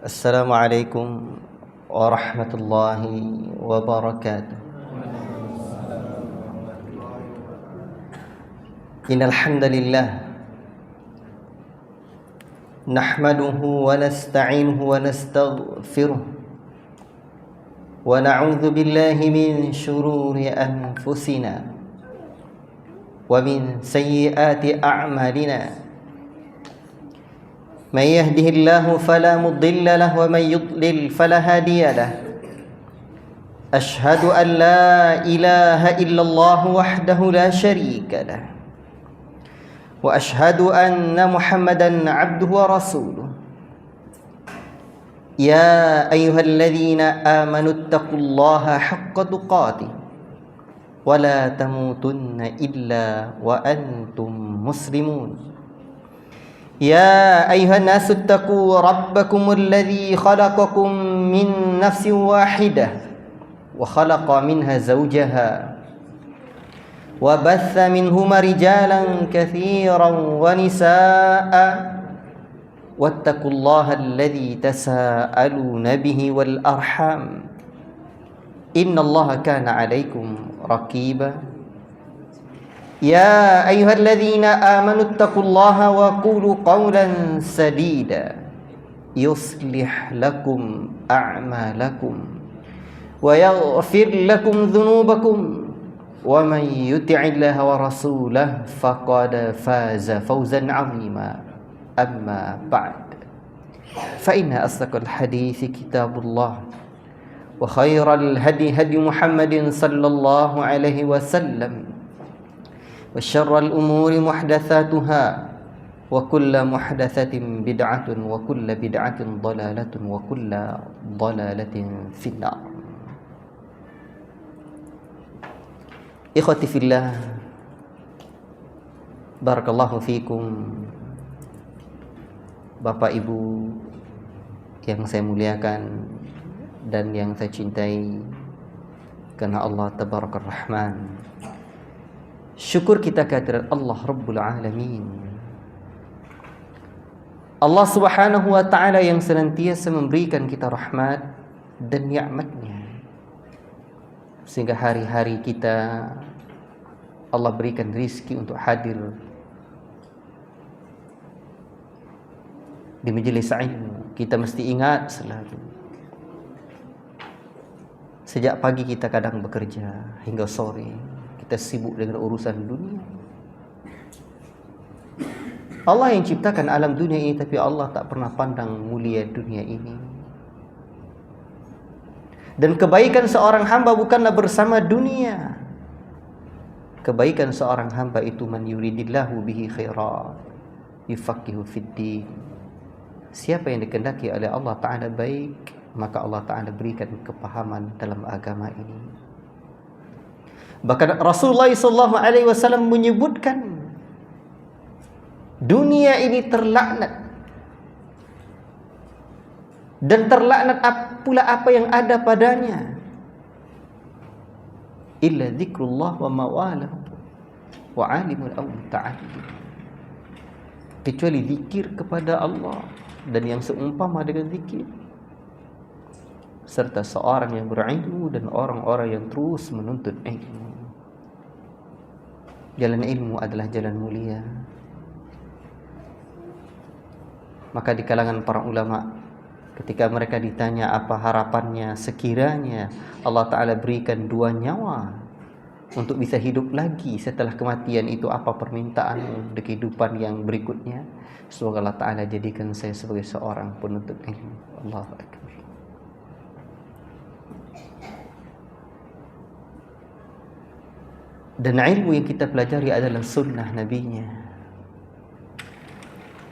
Assalamualaikum warahmatullahi wabarakatuh. Innal hamdalillah nahmaduhu wa nasta'inuhu wa nastaghfiruh wa na'udzu billahi min shururi anfusina wa min sayyiati a'malina. من يهده الله فلا مضل له ومن يضلل فلا هادي له. أشهد أن لا إله إلا الله وحده لا شريك له وأشهد أن محمدا عبده ورسوله. يا أيها الذين آمنوا اتقوا الله حق تقاته ولا تموتن إلا وأنتم مسلمون. يا أيها الناس اتقوا ربكم الذي خلقكم من نفس واحدة وخلق منها زوجها وبث منهما رجالا كثيرا ونساء واتقوا الله الذي تساءلون به والأرحام إن الله كان عليكم رقيبا. يا أيها الذين آمنوا اتقوا الله وقولوا قولا سديدا يصلح لكم أعمالكم ويغفر لكم ذنوبكم ومن يطع الله ورسوله فقد فاز فوزا عظيما. أما بعد فإن أصدق الحديث كتاب الله وخير الهدي هدي محمد صلى الله عليه وسلم وشر الأمور محدثاتها وكل محدثة بدعة وكل بدعة ضلالة وكل ضلالة في النار. Ikhwati fillah, barakallahu fikum. Bapak Ibu yang saya muliakan dan yang saya cintai karena Allah Tabarakar Rahman. Syukur kita kehadirat Allah Rabbul Alamin, Allah Subhanahu wa ta'ala yang senantiasa memberikan kita rahmat dan nikmatnya, sehingga hari-hari kita Allah berikan rizki untuk hadir di majelis ilmu. Kita mesti ingat selalu, sejak pagi kita kadang bekerja hingga sore, kita sibuk dengan urusan dunia. Allah yang ciptakan alam dunia ini, tapi Allah tak pernah pandang mulia dunia ini. Dan kebaikan seorang hamba bukanlah bersama dunia. Kebaikan seorang hamba itu man yuridillahu bihi khairan yufaqihu fiddin. Siapa yang dikehendaki oleh Allah Ta'ala baik, maka Allah Ta'ala berikan kepahaman dalam agama ini. Bahkan Rasulullah SAW menyebutkan dunia ini terlaknat, dan terlaknat pula apa yang ada padanya, illa dzikrullah wa mawalahu wa alimul ta'ala, kecuali zikir kepada Allah dan yang seumpama dengan zikir, serta seorang yang berilmu dan orang-orang yang terus menuntut ilmu. Jalan ilmu adalah jalan mulia. Maka di kalangan para ulama, ketika mereka ditanya apa harapannya sekiranya Allah Ta'ala berikan 2 nyawa untuk bisa hidup lagi setelah kematian, itu apa permintaan di kehidupan yang berikutnya? Semoga Allah Ta'ala jadikan saya sebagai seorang penuntut ilmu. Allahu Akbar. Dan ilmu yang kita pelajari adalah sunnah nabinya.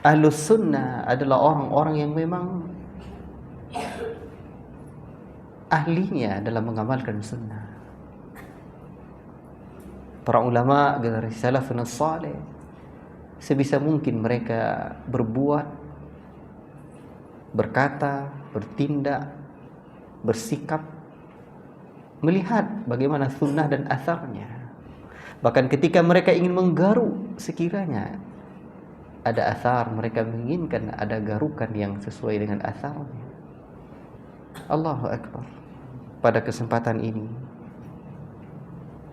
Ahlus sunnah adalah orang-orang yang memang ahlinya dalam mengamalkan sunnah. Para ulama generasi salafun salih, sebisa mungkin mereka berbuat, berkata, bertindak, bersikap, melihat bagaimana sunnah dan asarnya. Bahkan ketika mereka ingin menggaruk sekiranya ada athar, mereka menginginkan ada garukan yang sesuai dengan atharnya. Allahu Akbar. Pada kesempatan ini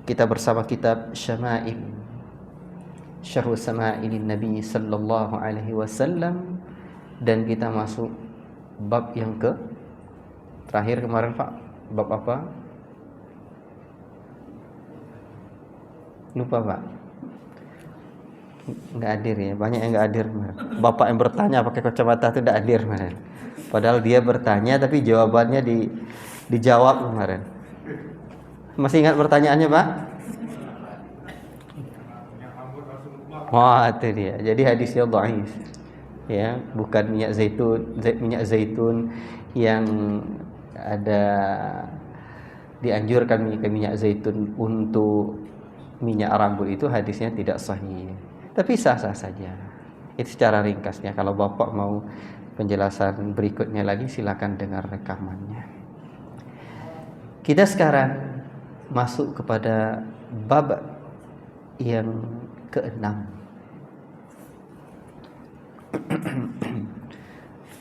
kita bersama kitab Syama'il, Syarh Sama'ilin Nabi sallallahu alaihi wasallam, dan kita masuk bab yang ke terakhir kemarin, Pak. Bab apa? Lupa, Pak. Enggak hadir ya, banyak yang enggak hadir kemarin. Bapak yang bertanya pakai kacamata itu enggak hadir kemarin. Padahal dia bertanya tapi jawabannya dijawab kemarin. Masih ingat pertanyaannya, Pak? Wah, itu dia. Jadi hadisnya dhaif. Ya, bukan minyak zaitun yang ada dianjurkan minyak zaitun untuk minyak rambut, itu hadisnya tidak sahih. Tapi sah-sah saja. Itu secara ringkasnya. Kalau Bapak mau penjelasan berikutnya lagi, silakan dengar rekamannya. Kita sekarang masuk kepada bab yang keenam.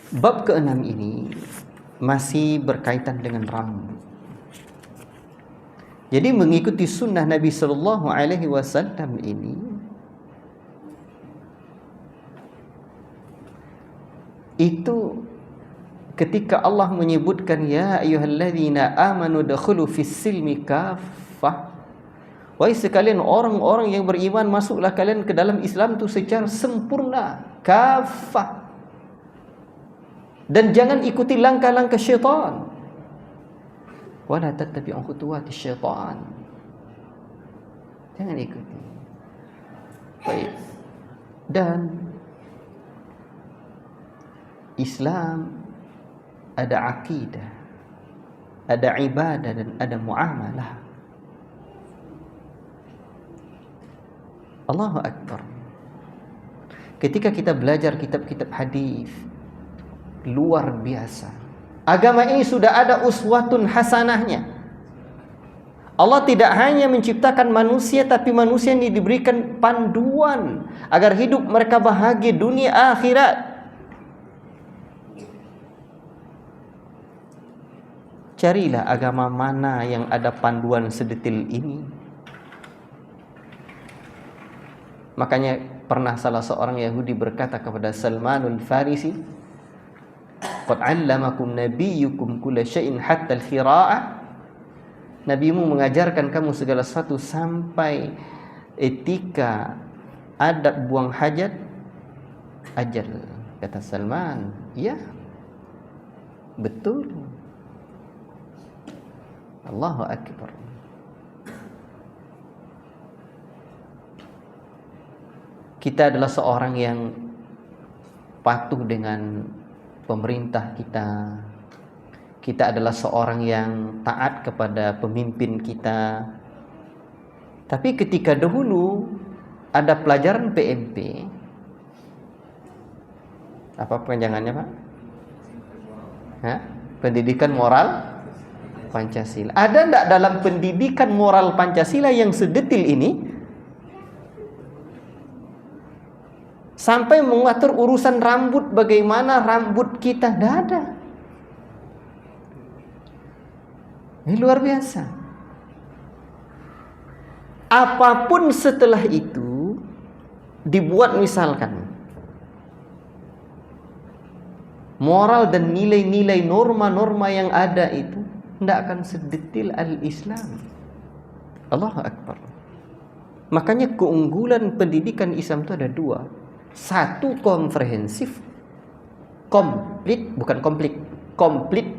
Bab keenam ini masih berkaitan dengan rambut. Jadi mengikuti sunnah Nabi Sallallahu Alaihi Wasallam ini itu ketika Allah menyebutkan ya ayyuhalladzina amanu dakhulu fis silmi kaffah, wahai sekalian orang-orang yang beriman, masuklah kalian ke dalam Islam itu secara sempurna, kaffah, dan jangan ikuti langkah-langkah syaitan. Wala tattabi'u khutuwati syaitan, jangan ikuti. Baik. Dan Islam ada akidah, ada ibadah, dan ada muamalah. Allahu Akbar. Ketika kita belajar kitab-kitab hadis, luar biasa. Agama ini sudah ada uswatun hasanahnya. Allah tidak hanya menciptakan manusia, tapi manusia ini diberikan panduan agar hidup mereka bahagia dunia akhirat. Carilah agama mana yang ada panduan sedetil ini. Makanya pernah salah seorang Yahudi berkata kepada Salmanul Farisi, "Qad 'allamakum nabiyyukum kulla syai'in hatta al-khira'ah." Nabimu mengajarkan kamu segala sesuatu sampai etika, adab buang hajat, ajal. Kata Salman, "Ya, betul." Allahu Akbar. Kita adalah seorang yang patuh dengan pemerintah kita. Kita adalah seorang yang taat kepada pemimpin kita. Tapi ketika dahulu ada pelajaran PMP, apa panjangannya, Pak? Pendidikan moral Pancasila. Ada enggak dalam pendidikan moral Pancasila yang sedetil ini sampai mengatur urusan rambut, bagaimana rambut kita? Tidak ada. Ini luar biasa. Apapun setelah itu dibuat, misalkan moral dan nilai-nilai, norma-norma yang ada itu tidak akan sedetil al-Islam. Allahu Akbar. Makanya keunggulan pendidikan Islam itu ada dua. Satu, komprehensif, komplit, bukan komplit, komplit.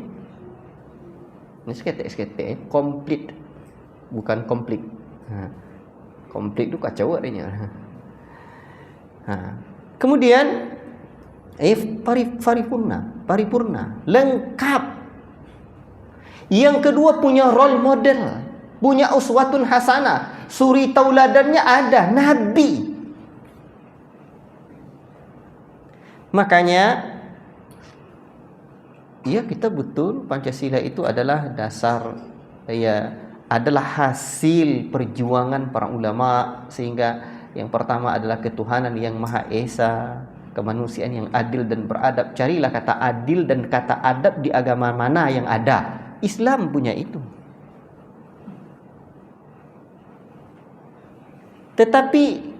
Ini seketek, komplit, bukan komplit. Komplit itu kacau artinya. Kemudian paripurna, lengkap. Yang kedua, punya role model, punya uswatun hasanah, suri tauladannya ada, Nabi. Makanya ya, kita betul Pancasila itu adalah dasar, ya, adalah hasil perjuangan para ulama. Sehingga yang pertama adalah ketuhanan yang Maha Esa, kemanusiaan yang adil dan beradab. Carilah kata adil dan kata adab di agama mana yang ada. Islam punya itu. Tetapi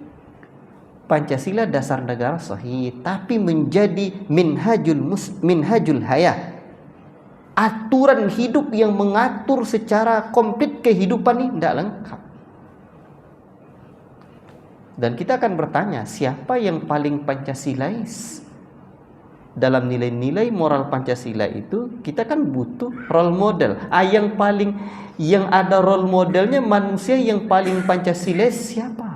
Pancasila dasar negara sahih, tapi menjadi minhajul hayah. Aturan hidup yang mengatur secara komplit kehidupan ini tidak lengkap. Dan kita akan bertanya, siapa yang paling Pancasilais? Dalam nilai-nilai moral Pancasila itu, kita kan butuh role model. Yang ada role modelnya, manusia yang paling Pancasilais siapa?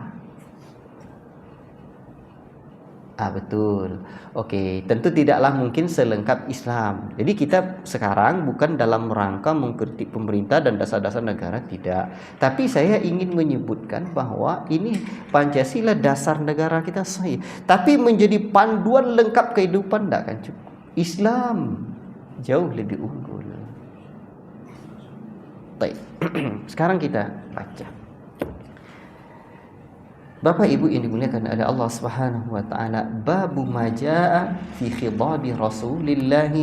Betul. Oke, tentu tidaklah mungkin selengkap Islam. Jadi kita sekarang bukan dalam rangka mengkritik pemerintah dan dasar-dasar negara, tidak. Tapi saya ingin menyebutkan bahwa ini Pancasila dasar negara kita sahih. Tapi menjadi panduan lengkap kehidupan tidak akan cukup. Islam jauh lebih unggul. Baik. Sekarang kita baca. Bapak Ibu yang dimuliakan oleh Allah Subhanahu wa taala, babu majaa fi khidabi Rasulillah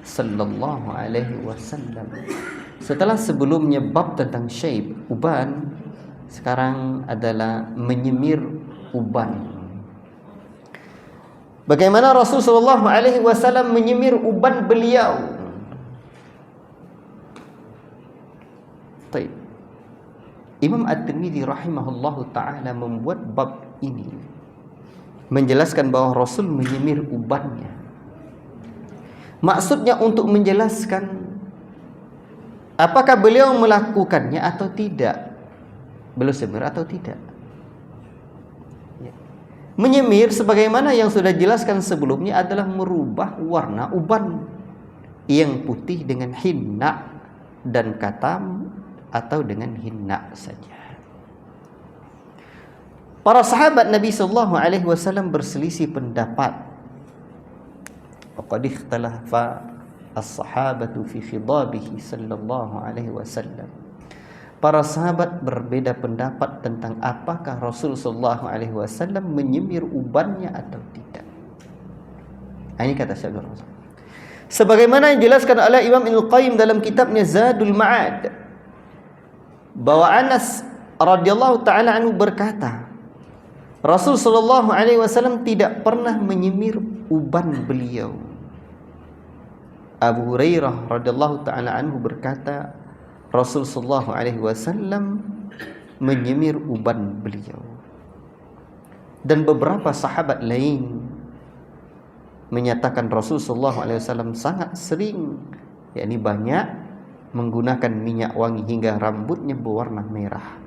sallallahu alaihi wasallam. Setelah sebelumnya bab tentang syaib, uban, sekarang adalah menyemir uban. Bagaimana Rasul sallallahu alaihi wasallam menyemir uban beliau? Baik. Imam At-Tirmidzi rahimahullahu ta'ala membuat bab ini menjelaskan bahwa Rasul menyemir ubannya. Maksudnya untuk menjelaskan apakah beliau melakukannya atau tidak. Beliau semir atau tidak. Menyemir sebagaimana yang sudah dijelaskan sebelumnya adalah merubah warna uban yang putih dengan hinna dan katam, atau dengan hinna saja. Para sahabat Nabi sallallahu alaihi wasallam berselisih pendapat. Faqad ikhtalafa as-sahabatu fi khidabihi sallallahu alaihi wasallam. Para sahabat berbeda pendapat tentang apakah Rasul sallallahu alaihi wasallam menyemir ubannya atau tidak. Ini kata Syekh Rasul. Sebagaimana yang dijelaskan oleh Imam Ibnu Qayyim dalam kitabnya Zadul Ma'ad, bahwa Anas radhiyallahu taala anhu berkata, Rasul sallallahu alaihi wasallam tidak pernah menyemir uban beliau. Abu Hurairah radhiyallahu taala anhu berkata, Rasul sallallahu alaihi wasallam menyemir uban beliau. Dan beberapa sahabat lain menyatakan Rasul sallallahu alaihi wasallam sangat sering, yakni banyak menggunakan minyak wangi hingga rambutnya berwarna merah,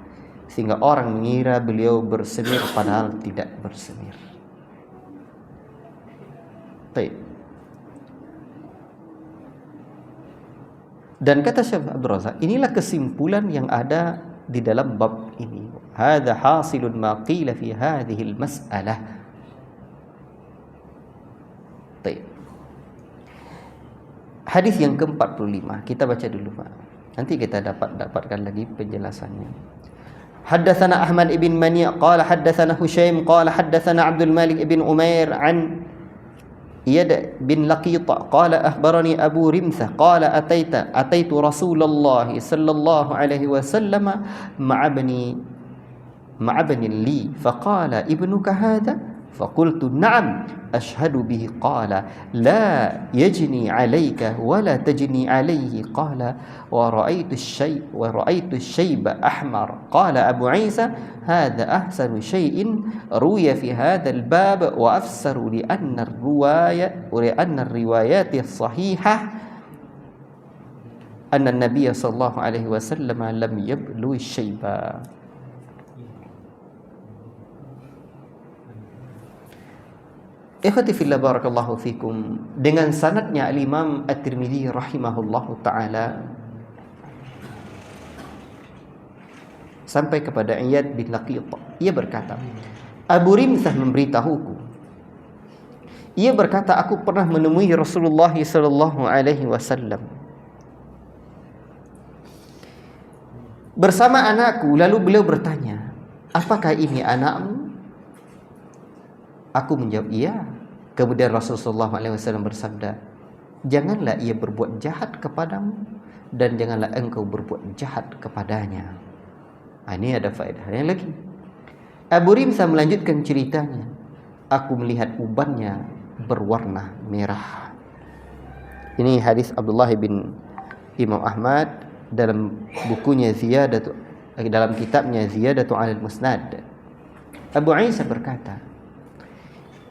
sehingga orang mengira beliau bersemir padahal tidak bersemir. Baik. Dan kata Syekh Abdul Razak, inilah kesimpulan yang ada di dalam bab ini. Hadza hasilun ma qila fi hadhihi al-mas'alah. Baik. Hadis yang ke-45 kita baca dulu Pak. Nanti kita dapatkan lagi penjelasannya. Haddatsana Ahmad ibn Mani' qala haddatsana Hushaim qala haddatsana Abdul Malik ibn Umair an Iyad bin Laqit qala akhbarani Abu Rimthah qala ataitu Rasulullah sallallahu alaihi wasallam ma'a bani li faqala ibnuka hadha فقلت نعم أشهد به قال لا يجني عليك ولا تجني عليه قال ورأيت الشيب أحمر قال أبو عيسى هذا أحسن شيء روي في هذا الباب وأفسر لأن الروايات الصحيحة أن النبي صلى الله عليه وسلم لم يبلغ الشيب. Ikhwati fillah barakallahu fikum. Dengan sanadnya Al-Imam At-Tirmidzi rahimahullahu ta'ala sampai kepada Iyad bin Laqit. Ia berkata, Abu Rimthah memberitahuku. Ia berkata, aku pernah menemui Rasulullah sallallahu alaihi wasallam bersama anakku. Lalu beliau bertanya, apakah ini anakmu? Aku menjawab, iya. Kemudian Rasulullah SAW bersabda, janganlah ia berbuat jahat kepadamu dan janganlah engkau berbuat jahat kepadanya. Ini ada faedahnya lagi. Abu Rimsah melanjutkan ceritanya. Aku melihat ubannya berwarna merah. Ini hadis Abdullah bin Imam Ahmad dalam bukunya dalam kitabnya Ziyadatu 'alal Musnad. Abu Isa berkata,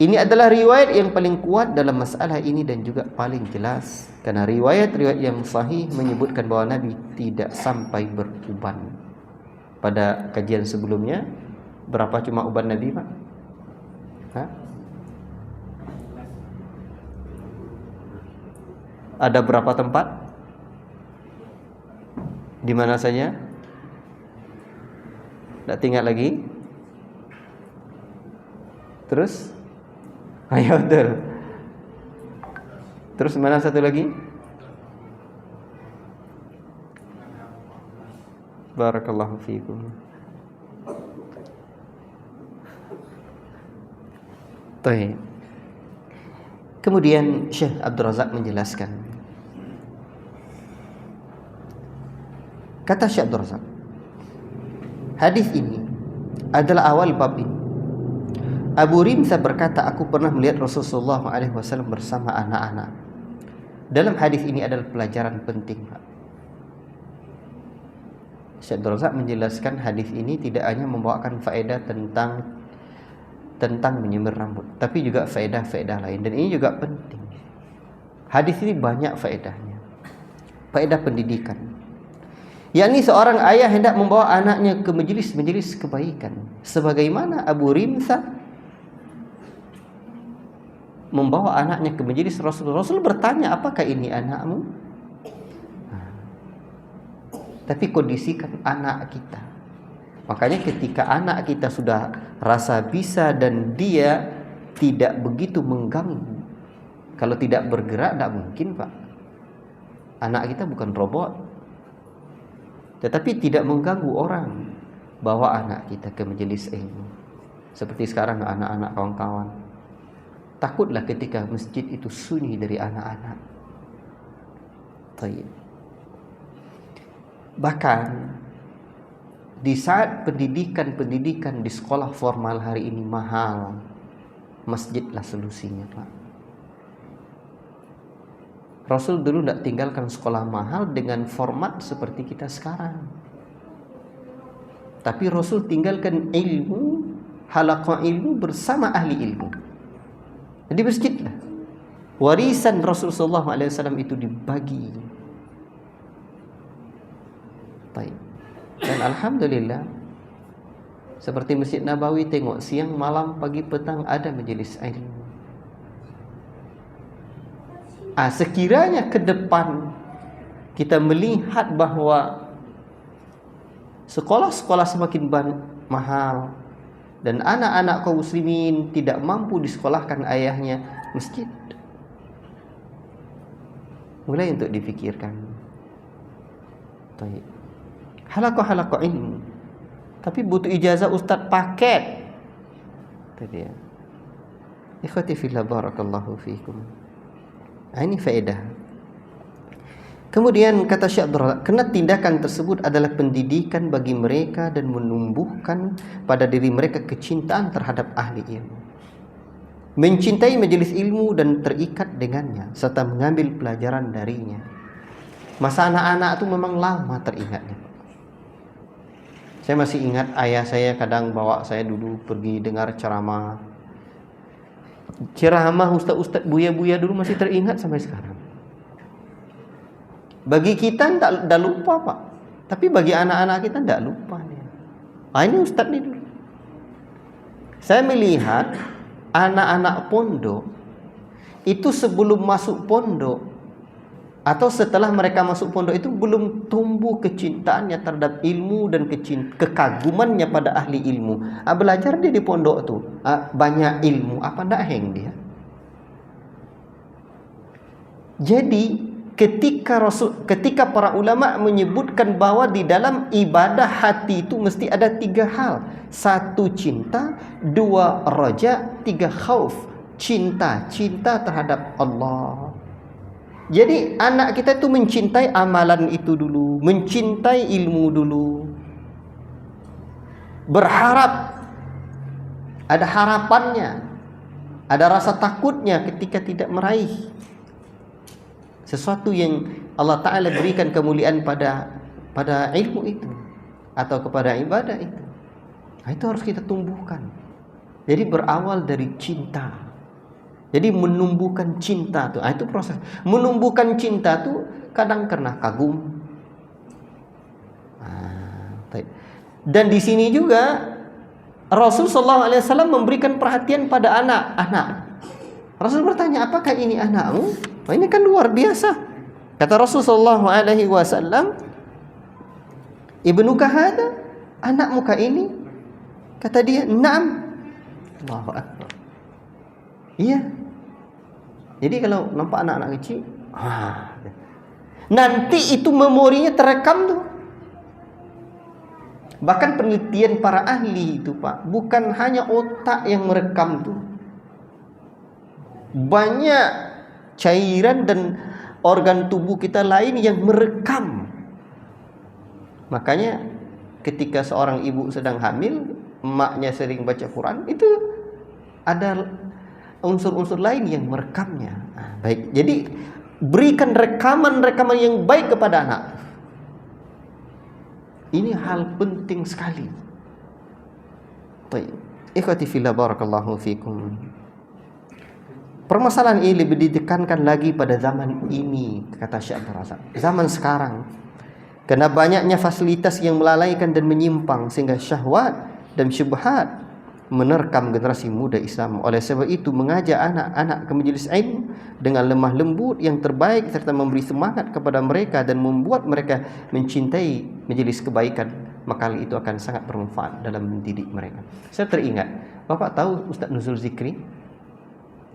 ini adalah riwayat yang paling kuat dalam masalah ini dan juga paling jelas, karena riwayat-riwayat yang sahih menyebutkan bahwa Nabi tidak sampai beruban. Pada kajian sebelumnya, berapa cuma uban Nabi, Pak? Hah? Ada berapa tempat? Di mana saja? Tak tinggal lagi? Terus? Ayo betul. Terus mana satu lagi? Barakallahu fiikum. Baik. Kemudian Syekh Abdul Razak menjelaskan. Kata Syekh Abdul Razak, hadis ini adalah awal bab ini. Abu Rimsah berkata, aku pernah melihat Rasulullah SAW bersama anak-anak. Dalam hadis ini adalah pelajaran penting, Pak. Syekh Abdul Razak menjelaskan hadis ini tidak hanya membawakan faedah tentang menyemir rambut, tapi juga faedah-faedah lain, dan ini juga penting. Hadis ini banyak faedahnya. Faedah pendidikan, yakni seorang ayah hendak membawa anaknya ke majelis-majelis kebaikan, sebagaimana Abu Rimsah membawa anaknya ke majelis Rasul. Rasul bertanya, apakah ini anakmu? Tapi kondisikan anak kita. Makanya ketika anak kita sudah rasa bisa dan dia tidak begitu mengganggu, kalau tidak bergerak tidak mungkin, Pak. Anak kita bukan robot, tetapi tidak mengganggu orang. Bawa anak kita ke majelis ilmu. Seperti sekarang anak-anak kawan-kawan, takutlah ketika masjid itu sunyi dari anak-anak. Baik. Bahkan di saat pendidikan di sekolah formal hari ini mahal, masjidlah solusinya, Pak. Rasul dulu tidak tinggalkan sekolah mahal dengan format seperti kita sekarang, tapi Rasul tinggalkan ilmu, halaqah ilmu bersama ahli ilmu. Jadi masjidlah warisan Rasulullah SAW itu dibagi. Baik. Dan alhamdulillah, seperti Masjid Nabawi, tengok siang, malam, pagi, petang ada majelis ilmu. Sekiranya ke depan kita melihat bahwa sekolah-sekolah semakin mahal dan anak-anak kaum muslimin tidak mampu disekolahkan ayahnya, masjid mulai untuk dipikirkan. Baik. Halaqah ilmu, tapi butuh ijazah ustaz paket. Itu dia. Ikhwati fillah, barakallahu fiikum. Ini faedah. Kemudian kata Syekh Abdul Razak, karena tindakan tersebut adalah pendidikan bagi mereka dan menumbuhkan pada diri mereka kecintaan terhadap ahli ilmu, mencintai majelis ilmu dan terikat dengannya serta mengambil pelajaran darinya. Masa anak-anak itu memang lama teringatnya. Saya masih ingat ayah saya kadang bawa saya dulu pergi dengar ceramah. Ceramah ustaz-ustaz buya-buya dulu masih teringat sampai sekarang. Bagi kita tidak lupa, Pak. Tapi bagi anak-anak kita tidak lupa. Ini ustaz ni dulu. Saya melihat anak-anak pondok itu sebelum masuk pondok atau setelah mereka masuk pondok itu belum tumbuh kecintaannya terhadap ilmu dan kekagumannya pada ahli ilmu. Belajar dia di pondok tuh banyak ilmu, apa ndak heng dia. Jadi ketika para ulama menyebutkan bahwa di dalam ibadah hati itu mesti ada 3 hal. 1 cinta, 2 raja, 3 khauf. cinta terhadap Allah. Jadi anak kita itu mencintai amalan itu dulu, mencintai ilmu dulu, berharap, ada harapannya, ada rasa takutnya ketika tidak meraih sesuatu yang Allah Ta'ala berikan kemuliaan pada ilmu itu atau kepada ibadah itu. Nah, itu harus kita tumbuhkan. Jadi berawal dari cinta. Jadi menumbuhkan cinta tuh, itu proses. Menumbuhkan cinta tuh kadang karena kagum. Dan di sini juga Rasul sallallahu alaihi wasallam memberikan perhatian pada anak-anak. Rasul bertanya, apakah ini anakmu? Oh, ini kan luar biasa. Kata Rasul sallallahu alaihi wasallam, ibnuka hada? Anakmu kah ini? Kata dia, na'am. Allahu akbar. Iya. Jadi kalau nampak anak-anak kecil, nanti itu memorinya terekam tuh. Bahkan penelitian para ahli itu, Pak, bukan hanya otak yang merekam tuh. Banyak cairan dan organ tubuh kita lain yang merekam. Makanya ketika seorang ibu sedang hamil, emaknya sering baca Quran, itu ada unsur-unsur lain yang merekamnya. Baik, jadi berikan rekaman-rekaman yang baik kepada anak. Ini hal penting sekali. Baik, ikhwati fillah, barakallahu fikum. Permasalahan ini lebih ditekankan lagi pada zaman ini, kata Syekh Abdul Razak. Zaman sekarang, karena banyaknya fasilitas yang melalaikan dan menyimpang sehingga syahwat dan syubhat menerkam generasi muda Islam. Oleh sebab itu, mengajak anak-anak ke majelis ilmu dengan lemah lembut yang terbaik serta memberi semangat kepada mereka dan membuat mereka mencintai majelis kebaikan, maka hal itu akan sangat bermanfaat dalam mendidik mereka. Saya teringat, Bapak tahu Ustaz Nuzul Zikri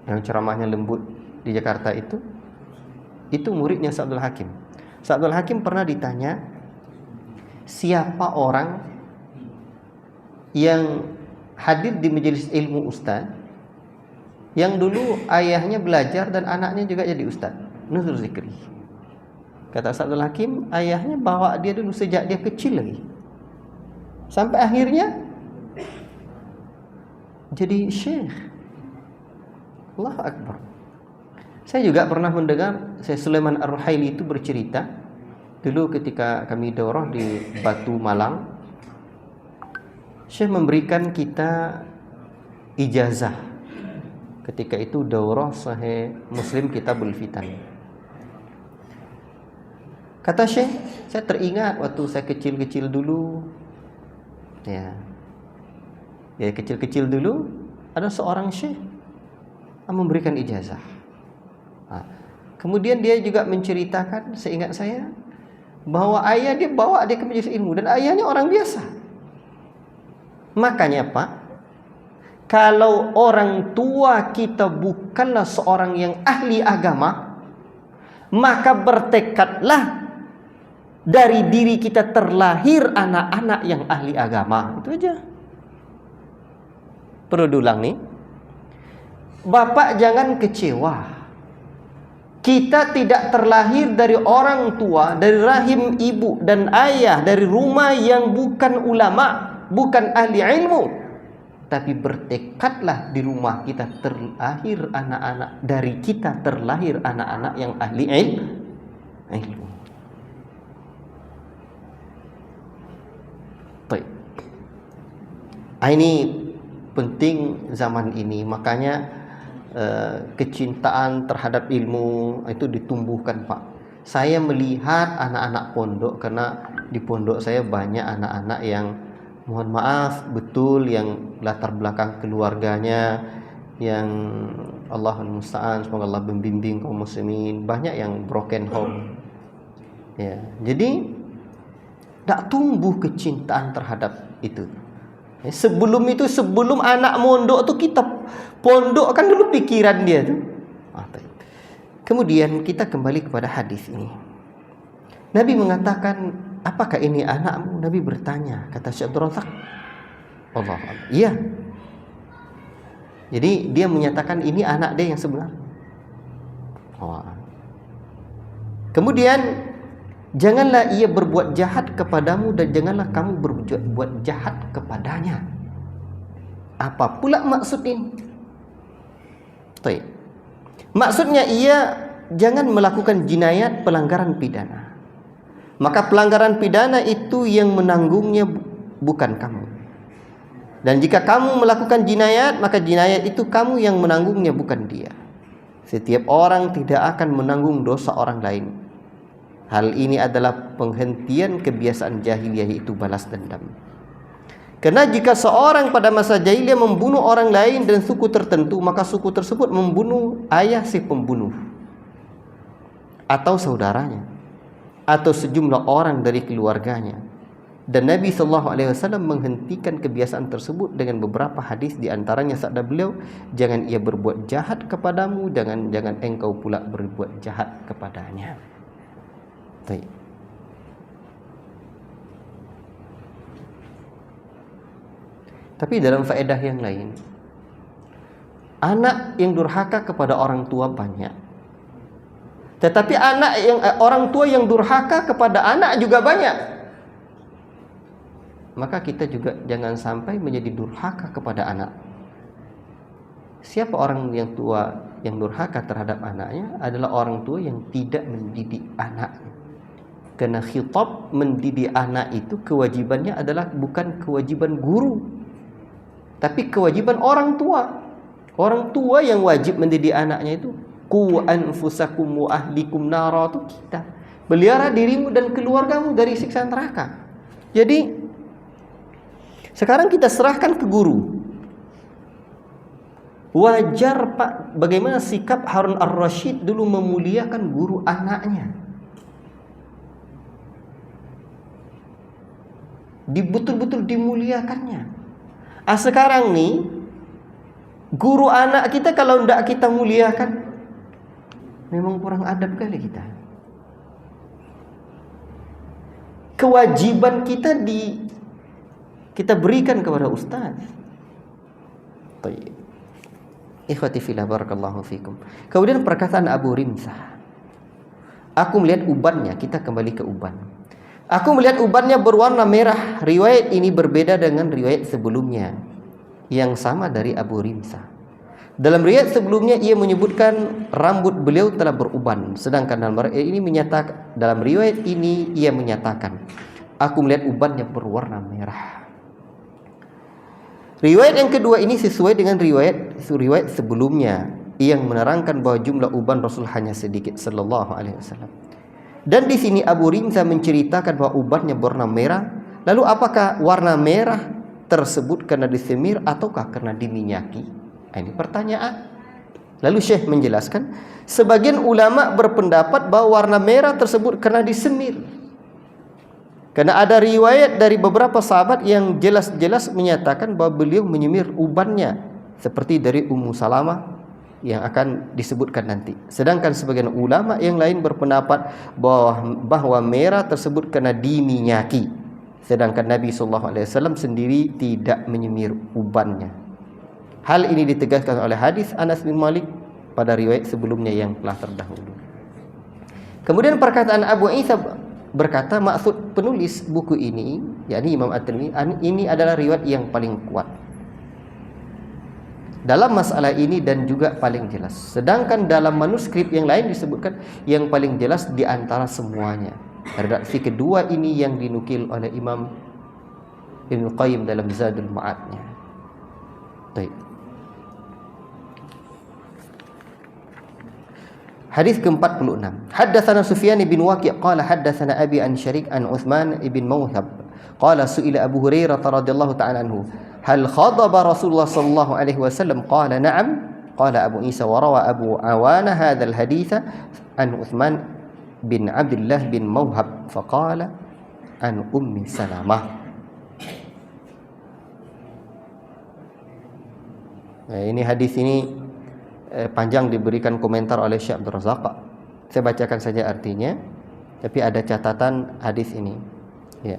yang ceramahnya lembut di Jakarta itu muridnya Ustaz Abdul Hakim. Ustaz Abdul Hakim pernah ditanya, siapa orang yang hadir di majelis ilmu Ustaz yang dulu ayahnya belajar dan anaknya juga jadi Ustaz? Nuzul Zikri. Kata Ustaz Abdul Hakim, ayahnya bawa dia dulu sejak dia kecil lagi, sampai akhirnya jadi syekh. Allahu Akbar. Saya juga pernah mendengar Syekh Sulaiman Ar-Ruhaili itu bercerita, dulu ketika kami daurah di Batu Malang, Syekh memberikan kita ijazah. Ketika itu daurah Sahih Muslim Kitabul Fitan. Kata Syekh, saya teringat waktu saya kecil-kecil dulu, ya kecil-kecil dulu, ada seorang Syekh memberikan ijazah. Kemudian dia juga menceritakan, seingat saya, bahwa ayah dia bawa dia ke majelis ilmu dan ayahnya orang biasa. Makanya Pak, kalau orang tua kita bukanlah seorang yang ahli agama, maka bertekadlah dari diri kita terlahir anak-anak yang ahli agama. Itu aja. Perlu diulang nih, Bapak jangan kecewa. Kita tidak terlahir dari orang tua, dari rahim ibu dan ayah, dari rumah yang bukan ulama, bukan ahli ilmu. Tapi bertekadlah di rumah kita terlahir anak-anak, dari kita terlahir anak-anak yang ahli ilmu. Baik. Ini penting zaman ini, makanya kecintaan terhadap ilmu itu ditumbuhkan, Pak. Saya melihat anak-anak pondok, karena di pondok saya banyak anak-anak yang, mohon maaf betul, yang latar belakang keluarganya yang Allahul musta'an, semoga Allah membimbing kaum muslimin, banyak yang broken home. Ya, jadi tak tumbuh kecintaan terhadap itu. Sebelum itu, sebelum anak mondok tuh, kita pondok kan dulu pikiran dia tuh. Kemudian kita kembali kepada hadis ini. Nabi mengatakan, apakah ini anakmu? Nabi bertanya, kata Syekh Abdul Razak, Allah, iya. Jadi dia menyatakan ini anak dia yang sebenar. Kemudian janganlah ia berbuat jahat kepadamu dan janganlah kamu berbuat jahat kepadanya. Apa pula maksud ini? Maksudnya ia jangan melakukan jinayat pelanggaran pidana. Maka pelanggaran pidana itu yang menanggungnya bukan kamu. Dan jika kamu melakukan jinayat, maka jinayat itu kamu yang menanggungnya, bukan dia. Setiap orang tidak akan menanggung dosa orang lain. Hal ini adalah penghentian kebiasaan jahiliyah, yaitu balas dendam. Karena jika seorang pada masa jahiliyah membunuh orang lain dan suku tertentu, maka suku tersebut membunuh ayah si pembunuh, atau saudaranya, atau sejumlah orang dari keluarganya. Dan Nabi SAW menghentikan kebiasaan tersebut dengan beberapa hadis, di antaranya sabda beliau, jangan ia berbuat jahat kepadamu, jangan engkau pula berbuat jahat kepadanya. Tapi dalam faedah yang lain, anak yang durhaka kepada orang tua banyak, tetapi orang tua yang durhaka kepada anak juga banyak. Maka kita juga jangan sampai menjadi durhaka kepada anak. Siapa orang yang tua yang durhaka terhadap anaknya? Adalah orang tua yang tidak mendidik anaknya. Karena khitab mendidik anak itu kewajibannya adalah bukan kewajiban guru, tapi kewajiban orang tua. Orang tua yang wajib mendidik anaknya itu, qu anfusakum wa ahlikum nara, itu kita. Pelihara dirimu dan keluargamu dari siksa neraka. Jadi sekarang kita serahkan ke guru. Wajar Pak, bagaimana sikap Harun ar-Rasyid dulu memuliakan guru anaknya. Betul-betul dimuliakannya. Sekarang nih, guru anak kita kalau tidak kita muliakan, memang kurang adab kali kita. Kewajiban kita berikan kepada ustaz. Baik. Ikhwati fillah, barakallahu fikum. Kemudian perkataan Abu Rimsah, aku melihat ubannya. Kita kembali ke uban. Aku melihat ubannya berwarna merah. Riwayat ini berbeda dengan riwayat sebelumnya yang sama dari Abu Rimsah. Dalam riwayat sebelumnya ia menyebutkan rambut beliau telah beruban, sedangkan dalam riwayat ini ia menyatakan, aku melihat ubannya berwarna merah. Riwayat yang kedua ini sesuai dengan riwayat sebelumnya yang menerangkan bahwa jumlah uban Rasul hanya sedikit sallallahu alaihi wasallam. Dan di sini Abu Rimsah menceritakan bahwa ubannya berwarna merah. Lalu apakah warna merah tersebut karena disemir ataukah karena diminyaki? Ini pertanyaan. Lalu Syekh menjelaskan, sebagian ulama berpendapat bahwa warna merah tersebut karena disemir. Karena ada riwayat dari beberapa sahabat yang jelas-jelas menyatakan bahwa beliau menyemir ubannya, seperti dari Ummu Salamah yang akan disebutkan nanti. Sedangkan sebagian ulama yang lain berpendapat bahwa merah tersebut karena diminyaki. Sedangkan Nabi SAW sendiri tidak menyemir ubannya. Hal ini ditegaskan oleh hadis Anas bin Malik pada riwayat sebelumnya yang telah terdahulu. Kemudian perkataan Abu Isa berkata, maksud penulis buku ini, yakni Imam At-Tirmidzi, ini adalah riwayat yang paling kuat dalam masalah ini dan juga paling jelas. Sedangkan dalam manuskrip yang lain disebutkan yang paling jelas di antara semuanya. Redaksi kedua ini yang dinukil oleh Imam Ibnu Qayyim dalam Zadul Ma'adnya. Baik. Hadis ke-46. Haddatsana Sufyan bin Waqi' qala haddatsana Abi an Syarik an Utsman ibn Mawhab qala su'ila Abu Hurairah radhiyallahu ta'ala anhu hal khadaba Rasulullah sallallahu alaihi wasallam qala na'am qala Abu Isa wa rawa Abu Awana hadzal haditsa an Utsman bin Abdullah bin Mawhab faqala an Ummi Salamah. Ini hadis ini panjang, diberikan komentar oleh Syekh Abdul Razak. Saya bacakan saja artinya, tapi ada catatan hadis ini. Ya.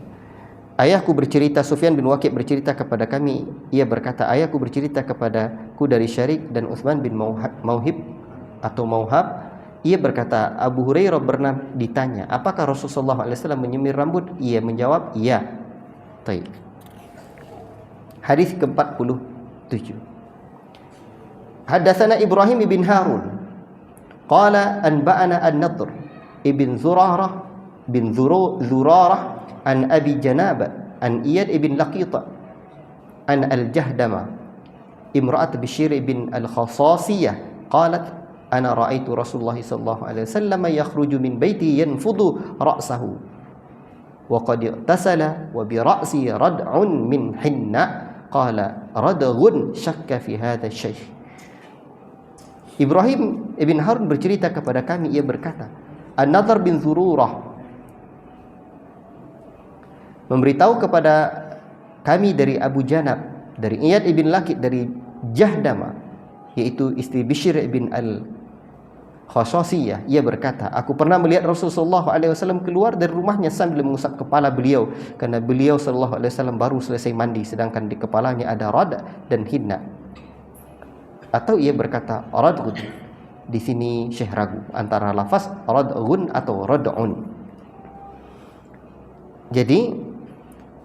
Ayahku bercerita, Sufyan bin Waqi' bercerita kepada kami, ia berkata, ayahku bercerita kepadaku dari Syarik dan Utsman bin Mauhib atau Mauhab. Ia berkata, Abu Hurairah pernah ditanya, apakah Rasulullah SAW menyemir rambut? Ia menjawab, iya. Baik. Hadis ke-47. Haddatsana Ibrahim bin Harun qala anba'ana An-Nadr ibn Zurarah bin Zurarah an Abi Janaba an Iyad ibn Laqita an Al-Jahdama imra'at Bishr ibn Al-Khasasiyah qalat ana ra'aitu Rasulullah sallallahu alaihi wasallam yakhruju min baiti yanfudu ra'sahu wa qad tasala wa bi ra'si rad'un min hinna qala radghun syakka fi hadha syekh. Ibrahim ibn Harun bercerita kepada kami, ia berkata, An-Nadhr bin Zururah memberitahu kepada kami dari Abu Janab, dari Iyad ibn Laqit, dari Jahdama, yaitu istri Bishr ibn Al-Khasasiyah. Ia berkata, aku pernah melihat Rasulullah SAW keluar dari rumahnya sambil mengusap kepala beliau, karena beliau SAW baru selesai mandi, sedangkan di kepalanya ada rad dan hinna. Atau ia berkata radghun. Di sini Syekh ragu antara lafaz radghun atau rad'un. Jadi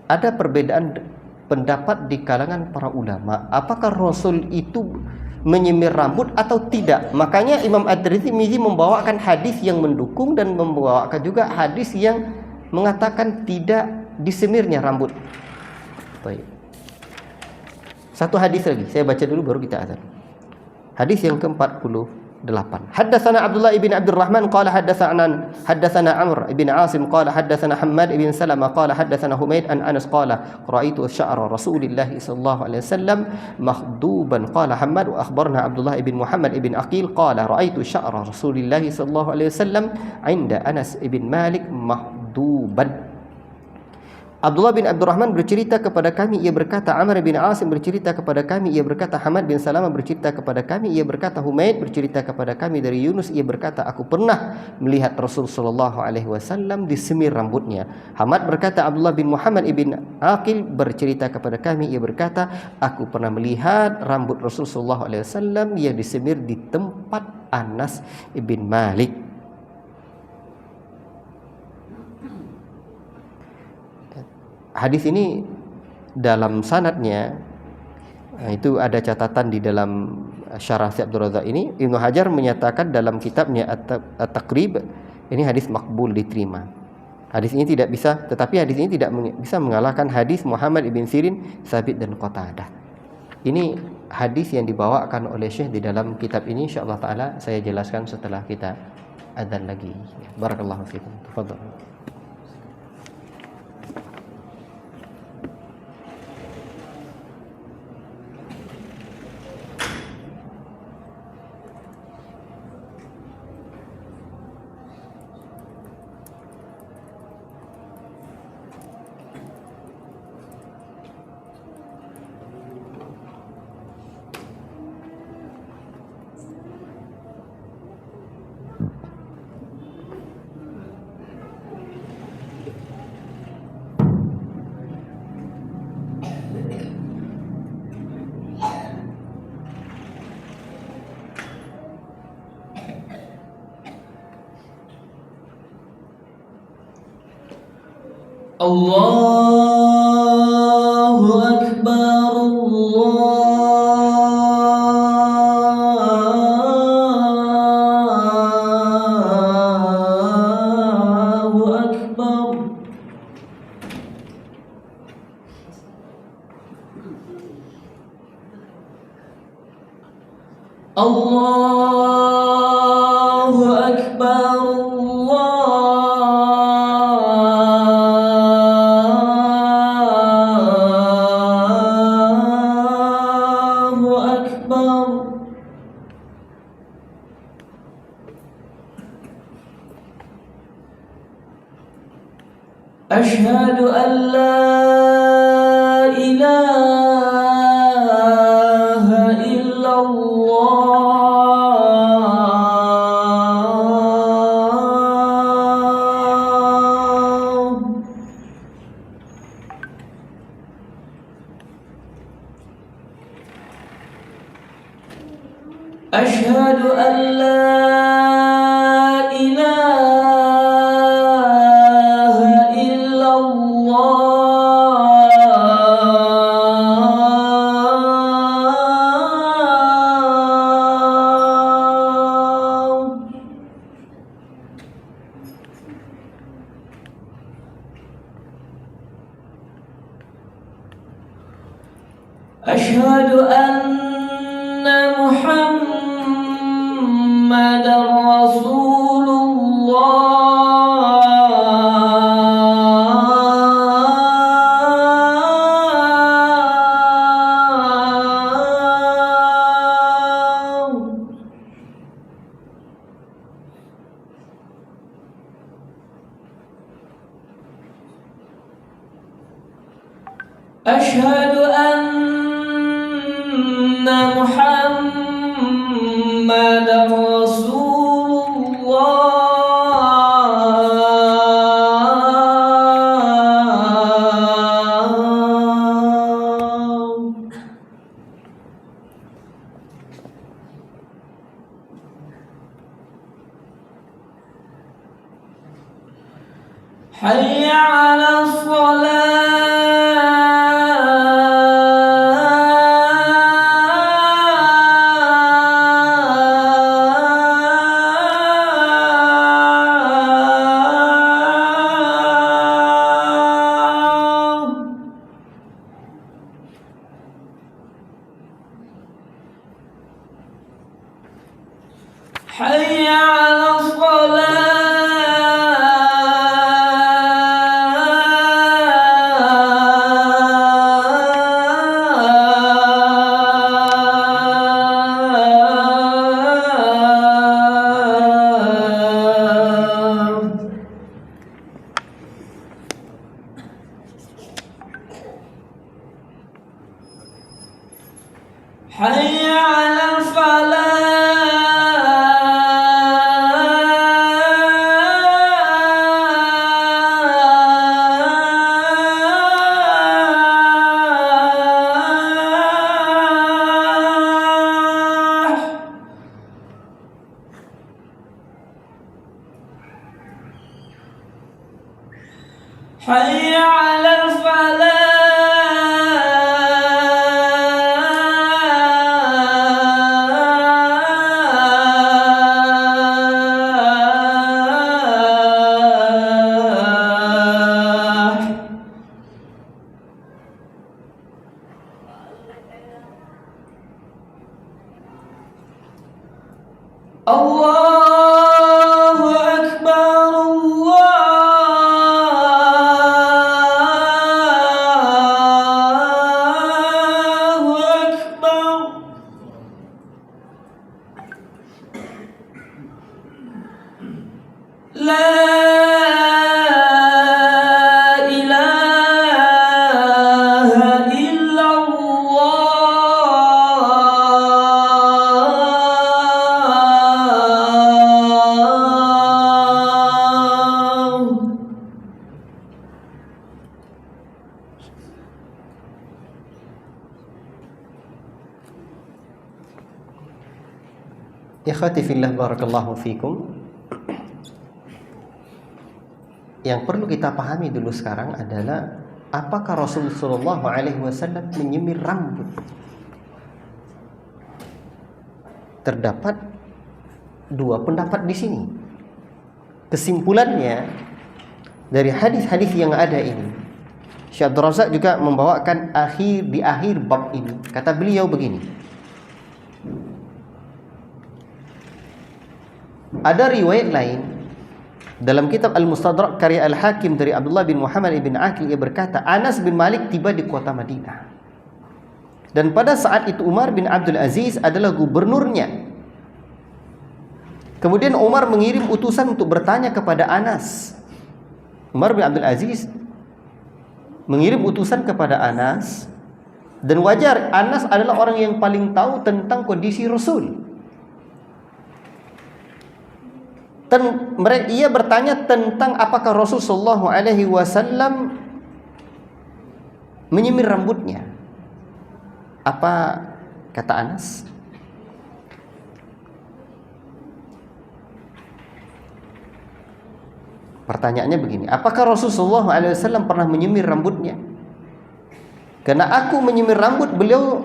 ada perbedaan pendapat di kalangan para ulama, apakah Rasul itu menyemir rambut atau tidak. Makanya Imam At-Tirmidzi membawakan hadis yang mendukung dan membawakan juga hadis yang mengatakan tidak disemirnya rambut. Baik. Satu hadis lagi, saya baca dulu baru kita azan. Hadis yang ke-48. Haddatsana Abdullah ibn Abdurrahman qala haddatsana Amr ibn Asim qala haddatsana Hammad ibn Salamah qala haddatsana Humaid an Anas qala ra'aitu sya'ra Rasulillah sallallahu alaihi wasallam makhduban qala Hammad wa akhbarna Abdullah ibn Muhammad ibn Aqil qala ra'aitu sya'ra Rasulillah sallallahu alaihi wasallam 'inda Anas ibn Malik makhduban. Abdullah bin Abdurrahman bercerita kepada kami, ia berkata, Amr bin Asim bercerita kepada kami, ia berkata, Hamad bin Salamah bercerita kepada kami, ia berkata, Humaid bercerita kepada kami dari Yunus, ia berkata, aku pernah melihat Rasul sallallahu alaihi wasallam disemir rambutnya. Hamad berkata, Abdullah bin Muhammad ibn Aqil bercerita kepada kami, ia berkata, aku pernah melihat rambut Rasul sallallahu alaihi wasallam yang disemir di tempat Anas ibn Malik. Hadis ini dalam sanadnya itu ada catatan di dalam Syarah Syekh Abdul Razak ini. Ibnu Hajar menyatakan dalam kitabnya At-Taqrib, ini hadis makbul, diterima. Hadis ini tidak bisa, tetapi hadis ini tidak bisa mengalahkan hadis Muhammad ibn Sirin, Sabit dan Qatadah. Ini hadis yang dibawakan oleh Syekh di dalam kitab ini. Insyaallah taala saya jelaskan setelah kita adzan lagi. Barakallahu fikum. Tafadhal. Allahu Akbar, Allahu Akbar. Allahu Akbar, Allahu Akbar. Asyhadu an la ilaha illallah. أشهد أن محمدا رسول الله. أشهد أن محمدا رسول الله. حي على الصلاة. حي على الصلاة. حي على الفلاح. حي على الفلاح. الله أكبر الله أكبر. لا إله إلا الله. Ikhwati fillah, barakallahu fikum. Yang perlu kita pahami dulu sekarang adalah apakah Rasulullah SAW menyemir rambut? Terdapat dua pendapat di sini. Kesimpulannya dari hadis-hadis yang ada ini, Syekh Abdul Razak juga membawakan di akhir bab ini. Kata beliau begini: ada riwayat lain dalam kitab Al-Mustadrak karya Al-Hakim dari Abdullah bin Muhammad bin Aqil, ia berkata, Anas bin Malik tiba di kota Madinah. Dan pada saat itu Umar bin Abdul Aziz adalah gubernurnya. Kemudian Umar mengirim utusan untuk bertanya kepada Anas. Umar bin Abdul Aziz mengirim utusan kepada Anas. Dan wajar, Anas adalah orang yang paling tahu tentang kondisi Rasul. Ia bertanya tentang apakah Rasulullah SAW menyemir rambutnya. Apa kata Anas? Pertanyaannya begini, apakah Rasulullah SAW pernah menyemir rambutnya? Karena aku menyemir rambut beliau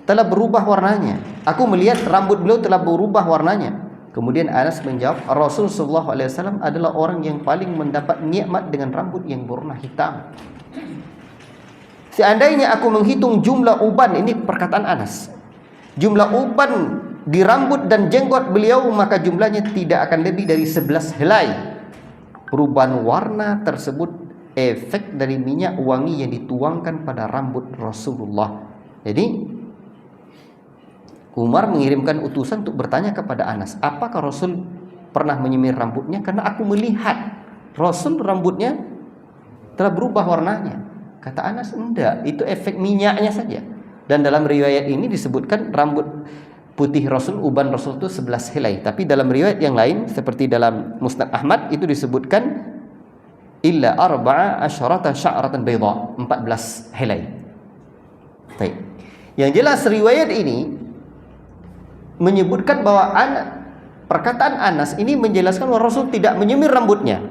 telah berubah warnanya. Aku melihat rambut beliau telah berubah warnanya. Kemudian Anas menjawab, Rasulullah SAW adalah orang yang paling mendapat nikmat dengan rambut yang berwarna hitam. Seandainya aku menghitung jumlah uban, ini perkataan Anas, jumlah uban di rambut dan jenggot beliau, maka jumlahnya tidak akan lebih dari 11 helai. Perubahan warna tersebut efek dari minyak wangi yang dituangkan pada rambut Rasulullah. Jadi Umar mengirimkan utusan untuk bertanya kepada Anas, apakah Rasul pernah menyemir rambutnya? Karena aku melihat Rasul rambutnya telah berubah warnanya. Kata Anas, enggak, itu efek minyaknya saja. Dan dalam riwayat ini disebutkan rambut putih Rasul, uban Rasul itu 11 helai. Tapi dalam riwayat yang lain seperti dalam Musnad Ahmad itu disebutkan illa arba'a asyarata sya'ratan bayda, 14 helai. Baik. Yang jelas riwayat ini menyebutkan bahwa perkataan Anas ini menjelaskan bahwa Rasul tidak menyemir rambutnya,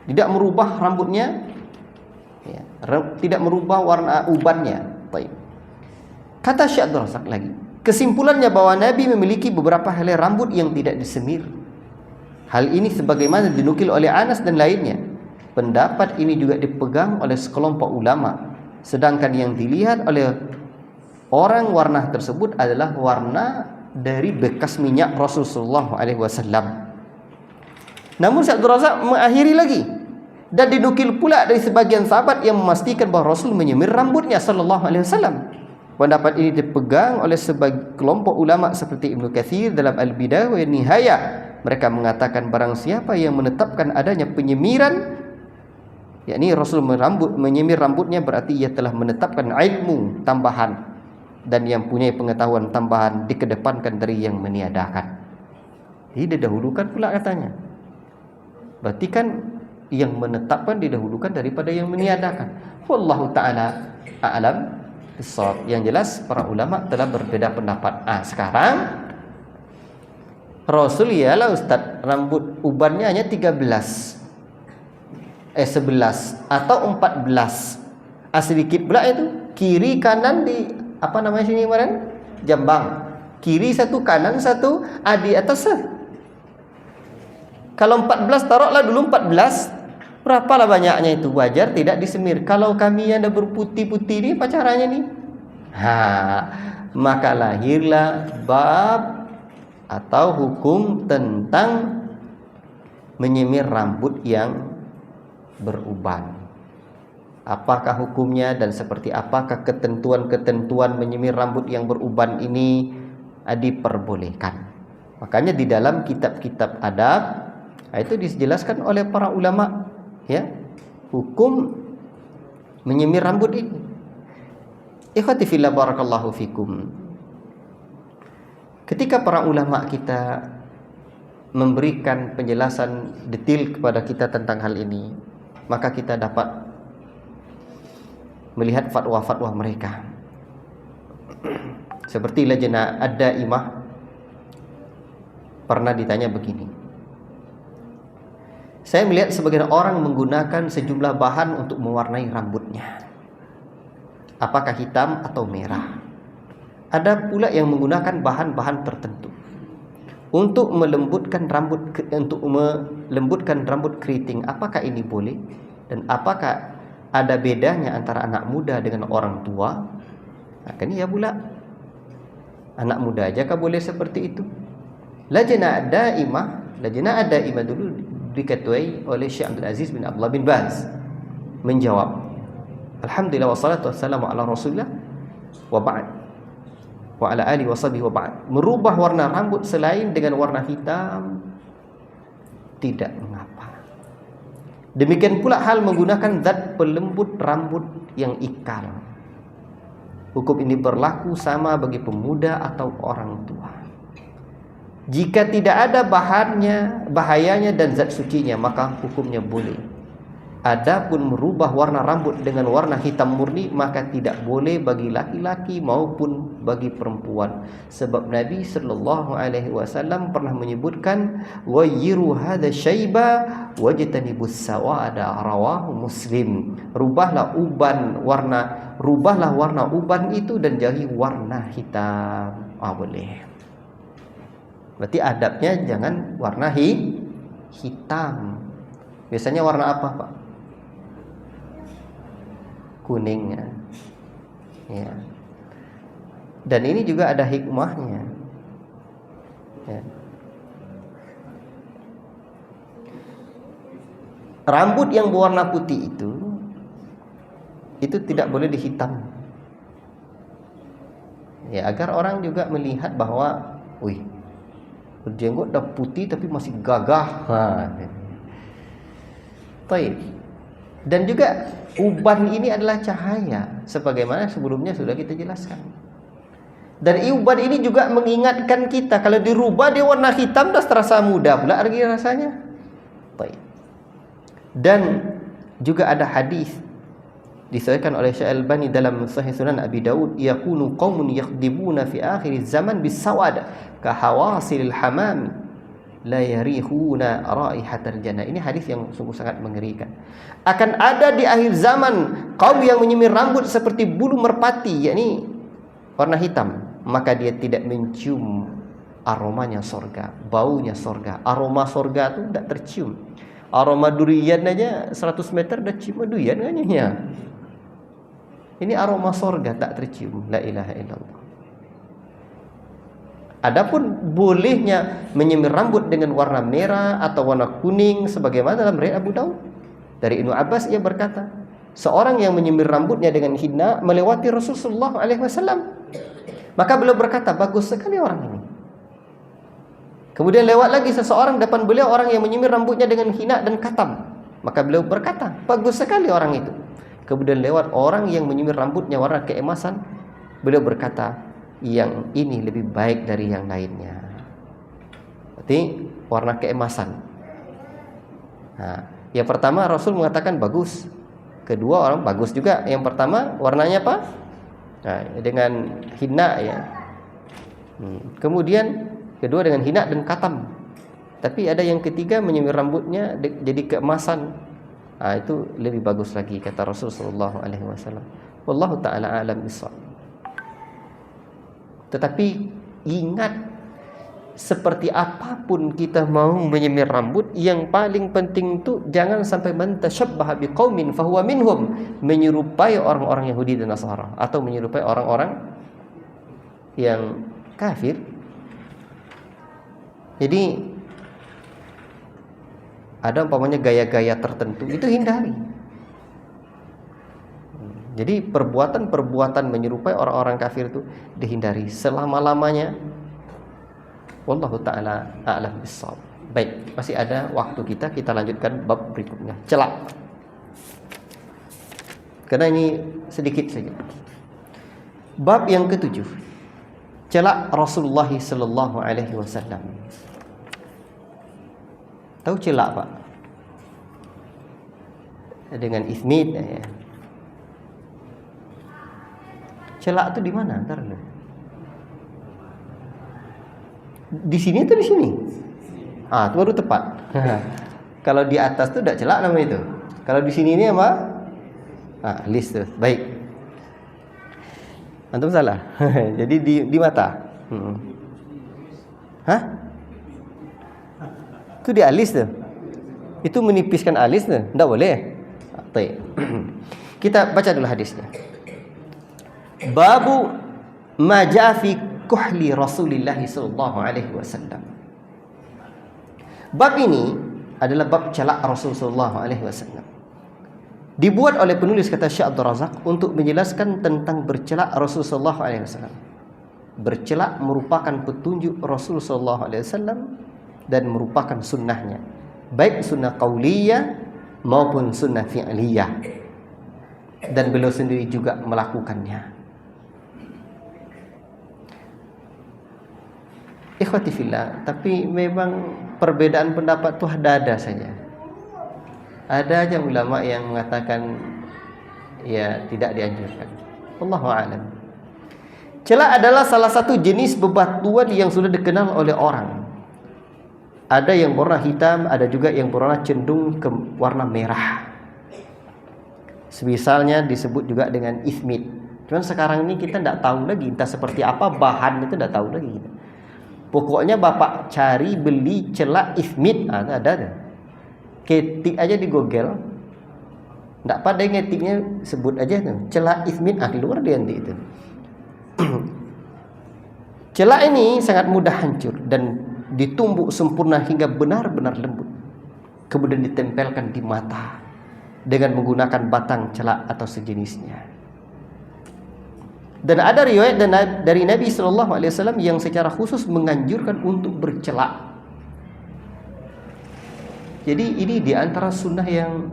tidak merubah rambutnya, ya, tidak merubah warna ubannya. Baik. Kata Syekh Abdul Razak lagi, kesimpulannya bahwa Nabi memiliki beberapa helai rambut yang tidak disemir. Hal ini sebagaimana dinukil oleh Anas dan lainnya. Pendapat ini juga dipegang oleh sekelompok ulama, sedangkan yang dilihat oleh orang warna tersebut adalah warna dari bekas minyak Rasulullah SAW. Namun Syekh Abdul Razak mengakhiri lagi, dan dinukil pula dari sebagian sahabat yang memastikan bahwa Rasul menyemir rambutnya sallallahu alaihi wasallam. Pendapat ini dipegang oleh sebagian kelompok ulama seperti Ibnu Katsir dalam Al-Bidayah wa Nihayah. Mereka mengatakan barang siapa yang menetapkan adanya penyemiran, yakni Rasul menyemir rambutnya, berarti ia telah menetapkan ilmu tambahan, dan yang punya pengetahuan tambahan dikedepankan dari yang meniadakan. Ini didahulukan pula katanya. Berarti kan yang menetapkan didahulukan daripada yang meniadakan. Wallahu ta'ala a'lam bissawab. Yang jelas para ulama telah berbeda pendapat. Sekarang Rasul ialah Ustaz, rambut ubannya hanya 11 atau 14. Sedikit pula itu kiri kanan di apa namanya sini kemarin? Jambang. Kiri satu, kanan satu, di atas. Kalau 14 taruhlah dulu 14. Berapalah banyaknya itu? Wajar tidak disemir. Kalau kami yang ada berputih-putih ini apa caranya nih? Maka lahirlah bab atau hukum tentang menyemir rambut yang beruban. Apakah hukumnya dan seperti apakah ketentuan-ketentuan menyemir rambut yang beruban ini diperbolehkan. Makanya di dalam kitab-kitab adab itu dijelaskan oleh para ulama, ya, hukum menyemir rambut ini. Ikhwati fillah barakallahu fikum. Ketika para ulama kita memberikan penjelasan detail kepada kita tentang hal ini, maka kita dapat melihat fatwa-fatwa mereka. Seperti Lajnah Ad-Daimah pernah ditanya begini, saya melihat sebagian orang menggunakan sejumlah bahan untuk mewarnai rambutnya, apakah hitam atau merah. Ada pula yang menggunakan bahan-bahan tertentu untuk melembutkan rambut keriting. Apakah ini boleh? Dan apakah ada bedanya antara anak muda dengan orang tua? Kan ya pula, anak muda aja kah boleh seperti itu? Lajnah Ad-Daimah dulu diketuai oleh Syekh Abdul Aziz bin Abdullah bin Baz menjawab, alhamdulillah wassalatu wassalamu ala rasulillah wa ba'd wa ala alihi washabihi wa ba'd. Merubah warna rambut selain dengan warna hitam tidak mengapa. Demikian pula hal menggunakan zat pelembut rambut yang ikal. Hukum ini berlaku sama bagi pemuda atau orang tua. Jika tidak ada bahayanya dan zat sucinya, maka hukumnya boleh. Adapun merubah warna rambut dengan warna hitam murni, maka tidak boleh bagi laki-laki maupun bagi perempuan. Sebab Nabi sallallahu alaihi wasallam pernah menyebutkan wayyiru hadza syaiba wajtanibus sawada, rawahu Muslim. Rubahlah warna uban itu dan jauhi warna hitam. Boleh. Berarti adabnya jangan warna hitam. Biasanya warna apa, Pak? kuningnya. Ya. Dan ini juga ada hikmahnya. Ya. Rambut yang berwarna putih itu tidak boleh dihitam. Ya, agar orang juga melihat bahwa, wih, berjenggot dah putih tapi masih gagah. Baik. Dan juga uban ini adalah cahaya, sebagaimana sebelumnya sudah kita jelaskan. Dan uban ini juga mengingatkan kita, kalau dirubah dia warna hitam dah terasa muda pula lagi rasanya. Baik. Dan juga ada hadis disahihkan oleh Syekh Al-Albani dalam Sahih Sunan Abi Daud, yakunu qaumun yakhdibuna fi akhir zaman bisawad ka hawasilil hamam la yarihuna raihatal jannah. Ini hadis yang sungguh sangat mengerikan. Akan ada di akhir zaman kaum yang menyemir rambut seperti bulu merpati, yakni warna hitam, maka dia tidak mencium aromanya sorga, baunya sorga. Aroma sorga itu tidak tercium. Aroma durian aja 100 meter dah cium durian kayaknya. Ini aroma sorga tak tercium. La ilaha illallah. Adapun bolehnya menyemir rambut dengan warna merah atau warna kuning sebagaimana dalam riwayat Abu Daud. Dari Ibnu Abbas ia berkata, seorang yang menyemir rambutnya dengan hina melewati Rasulullah SAW. Maka beliau berkata, bagus sekali orang ini. Kemudian lewat lagi seseorang depan beliau, orang yang menyemir rambutnya dengan hina dan katam. Maka beliau berkata, bagus sekali orang itu. Kemudian lewat orang yang menyemir rambutnya warna keemasan, beliau berkata, yang ini lebih baik dari yang lainnya. Berarti warna keemasan. Nah, yang pertama Rasul mengatakan bagus. Kedua orang bagus juga. Yang pertama warnanya apa? Nah, dengan hina ya. Kemudian kedua dengan hina dan katam. Tapi ada yang ketiga menyemir rambutnya jadi keemasan. Nah, itu lebih bagus lagi kata Rasulullah SAW. Wallahu taala alam bissawab. Tetapi ingat, seperti apapun kita mau menyemir rambut, yang paling penting itu jangan sampai mentashabbaha biqaumin fahuwa minhum, menyerupai orang-orang Yahudi dan Nasara atau menyerupai orang-orang yang kafir. Jadi ada umpamanya gaya-gaya tertentu, itu hindari. Jadi perbuatan-perbuatan menyerupai orang-orang kafir itu dihindari selama-lamanya. Wallahu ta'ala a'lam bissawab. Baik, masih ada waktu kita lanjutkan bab berikutnya. Celak. Karena ini sedikit saja. Bab yang ke-7. Celak Rasulullah sallallahu alaihi wasallam. Tahu celak, Pak? Dengan ismid ya. Celak itu di mana? Ntar dulu. Di sini atau di sini? Ah, itu baru tepat. Kalau di atas tuh udah celak namanya itu. Kalau di sini ini apa? Ah, list tuh. Baik. Antum salah. Jadi di mata. Hah? Itu di alis tuh. Itu menipiskan alis tuh. Enggak boleh. Baik. Kita baca dulu hadisnya. Babu ma jaa fi kuhli Rasulillah sallallahu alaihi wasallam. Bab ini adalah bab celak Rasul sallallahu alaihi wasallam. Dibuat oleh penulis kata Syekh Abdul Razak untuk menjelaskan tentang bercelak Rasul sallallahu alaihi wasallam. Bercelak merupakan petunjuk Rasul sallallahu alaihi wasallam dan merupakan sunnahnya, baik sunnah qauliyah maupun sunnah fi'liyah. Dan beliau sendiri juga melakukannya. Ikhwati fillah, tapi memang perbedaan pendapat itu ada saja. Ada aja ulama yang mengatakan ya tidak dianjurkan. Wallahu a'lam. Celak adalah salah satu jenis bebatuan yang sudah dikenal oleh orang. Ada yang berwarna hitam, ada juga yang berwarna cenderung ke warna merah. Misalnya disebut juga dengan ismid. Cuman sekarang ini kita tidak tahu lagi entah seperti apa bahan itu, tidak tahu lagi kita. Pokoknya bapak cari beli celak ismid, ada. Ketik aja di Google. Tak pandai ngetiknya, sebut aja tuh. Celak ismit, keluar dia nanti itu. Celak ini sangat mudah hancur dan ditumbuk sempurna hingga benar-benar lembut. Kemudian ditempelkan di mata dengan menggunakan batang celak atau sejenisnya. Dan ada riwayat dari Nabi SAW yang secara khusus menganjurkan untuk bercelak. Jadi ini di antara sunnah yang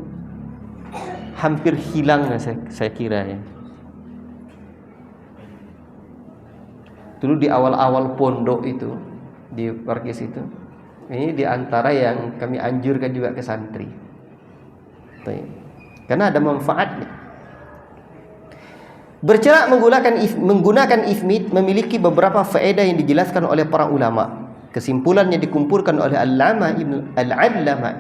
hampir hilang saya kira ya. Dulu di awal-awal pondok itu di Parkis itu, ini di antara yang kami anjurkan juga ke santri. Karena ada manfaatnya. Bercelak menggunakan ismit memiliki beberapa faedah yang dijelaskan oleh para ulama. Kesimpulannya dikumpulkan oleh Al-Allamah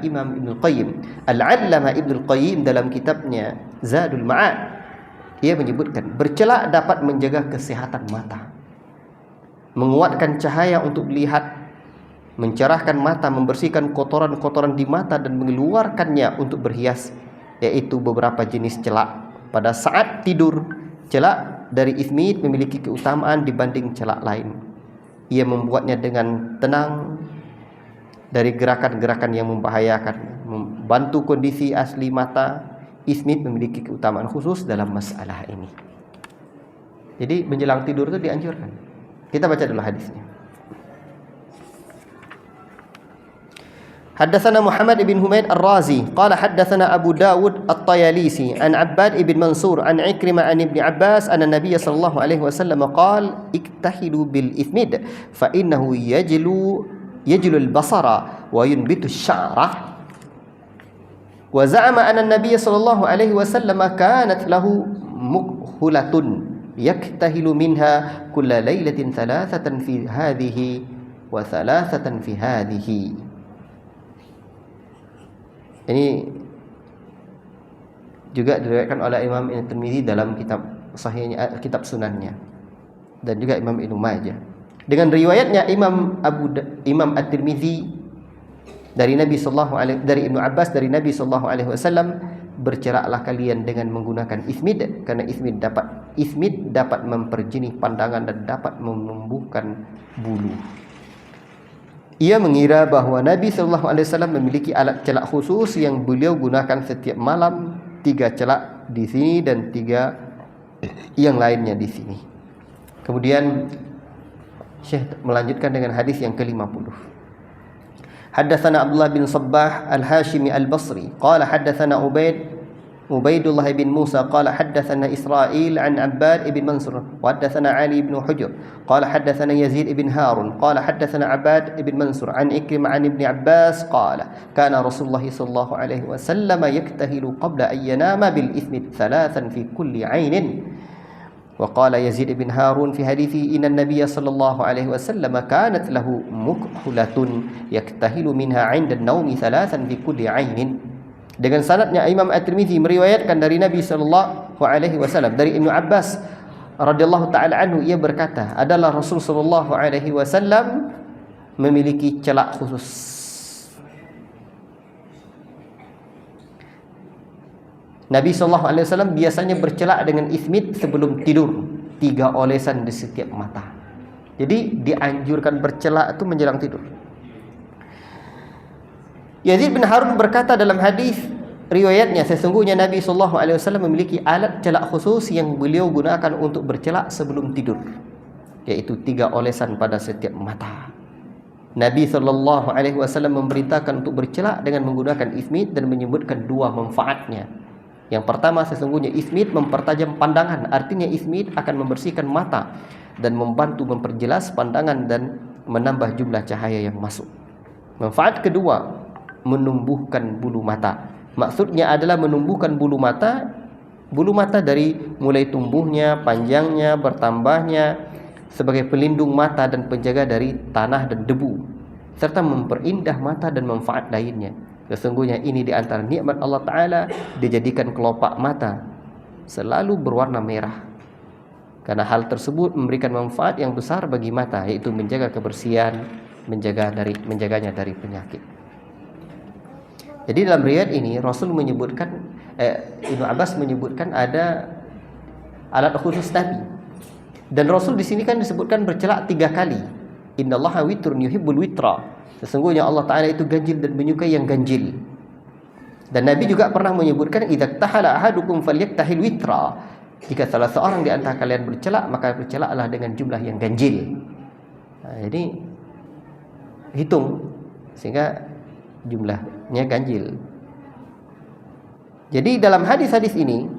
Imam Ibn Qayyim. Al-Allamah Ibn Qayyim dalam kitabnya Zadul Ma'ad, ia menyebutkan bercelak dapat menjaga kesehatan mata, menguatkan cahaya untuk melihat, mencerahkan mata, membersihkan kotoran-kotoran di mata dan mengeluarkannya untuk berhias, yaitu beberapa jenis celak. Pada saat tidur, celak dari ismit memiliki keutamaan dibanding celak lain. Ia membuatnya dengan tenang dari gerakan-gerakan yang membahayakan, membantu kondisi asli mata. Ismit memiliki keutamaan khusus dalam masalah ini. Jadi menjelang tidur itu dianjurkan. Kita baca dulu hadisnya. حدثنا محمد بن حميد الرازي قال حدثنا أبو داود الطياليسي عن عباد بن منصور عن عكرمة عن ابن عباس أن النبي صلى الله عليه وسلم قال اكتحلوا بالإثمد فإنه يجلو البصر وينبت الشعر وزعم أن النبي صلى الله عليه وسلم كانت له مكحلة يكتهل منها كل ليلة ثلاثة في هذه وثلاثة في هذه. Ini juga diriwayatkan oleh Imam At-Tirmidzi dalam kitab sahihnya, kitab sunannya, dan juga Imam Ibnu Majah. Dengan riwayatnya Imam At-Tirmidzi dari Ibnu Abbas dari Nabi sallallahu alaihi wasallam, berceraklah kalian dengan menggunakan ismid, karena ismid dapat memperjernih pandangan dan dapat menumbuhkan bulu. Ia mengira bahwa Nabi SAW memiliki alat celak khusus yang beliau gunakan setiap malam, 3 celak di sini dan 3 yang lainnya di sini. Kemudian Syekh melanjutkan dengan hadis yang ke-50. Haddatsana Abdullah bin Sabbah Al-Hashimi Al-Basri qala haddatsana Ubaidullah bin Musa qala haddatsana Israil an Abbad ibn Mansur wa haddatsana Ali ibn Hujr qala haddatsana Yazid ibn Harun qala haddatsana Abbad ibn Mansur an Ikrimah an Ibn Abbas qala kana Rasulullah sallallahu alaihi wasallam yaktahilu qabla an yanama bil ithmi thalathan fi kulli 'ainin. Wa qala Yazid ibn Harun fi hadithi inna an-nabiy sallallahu alaihi wasallam kanat lahu mukhulatun yaktahilu minha 'inda an-nawmi thalathan fi kulli 'ainin. Dengan sanadnya Imam At-Tirmidzi meriwayatkan dari Nabi sallallahu alaihi wasallam dari Ibnu Abbas radhiyallahu taala anhu, ia berkata, adalah Rasul sallallahu alaihi wasallam memiliki celak khusus. Nabi sallallahu alaihi wasallam biasanya bercelak dengan ismit sebelum tidur, 3 olesan di setiap mata. Jadi dianjurkan bercelak itu menjelang tidur. Yazid bin Harun berkata dalam hadis riwayatnya, sesungguhnya Nabi sallallahu alaihi wasallam memiliki alat celak khusus yang beliau gunakan untuk bercelak sebelum tidur, yaitu 3 olesan pada setiap mata. Nabi sallallahu alaihi wasallam memerintahkan untuk bercelak dengan menggunakan ismit dan menyebutkan 2 manfaatnya. Yang pertama, sesungguhnya ismit mempertajam pandangan, artinya ismit akan membersihkan mata dan membantu memperjelas pandangan dan menambah jumlah cahaya yang masuk. Manfaat kedua, menumbuhkan bulu mata. Maksudnya adalah menumbuhkan bulu mata dari mulai tumbuhnya, panjangnya, bertambahnya, sebagai pelindung mata dan penjaga dari tanah dan debu, serta memperindah mata dan manfaat lainnya. Sesungguhnya ini di antara nikmat Allah Ta'ala, dijadikan kelopak mata selalu berwarna merah, karena hal tersebut memberikan manfaat yang besar bagi mata, yaitu menjaga kebersihan, menjaganya dari penyakit. Jadi dalam riwayat ini Rasul menyebutkan Ibnu Abbas menyebutkan ada alat khusus Nabi. Dan Rasul di sini kan disebutkan bercelak 3 kali. Innallaha witrun yuhibbul witra. Sesungguhnya Allah Ta'ala itu ganjil dan menyukai yang ganjil. Dan Nabi juga pernah menyebutkan idza tahala ahadukum falyaktahil witra. Jika salah seorang di antara kalian bercelak, maka bercelaklah dengan jumlah yang ganjil. Jadi hitung sehingga jumlahnya ganjil. Jadi dalam hadis-hadis ini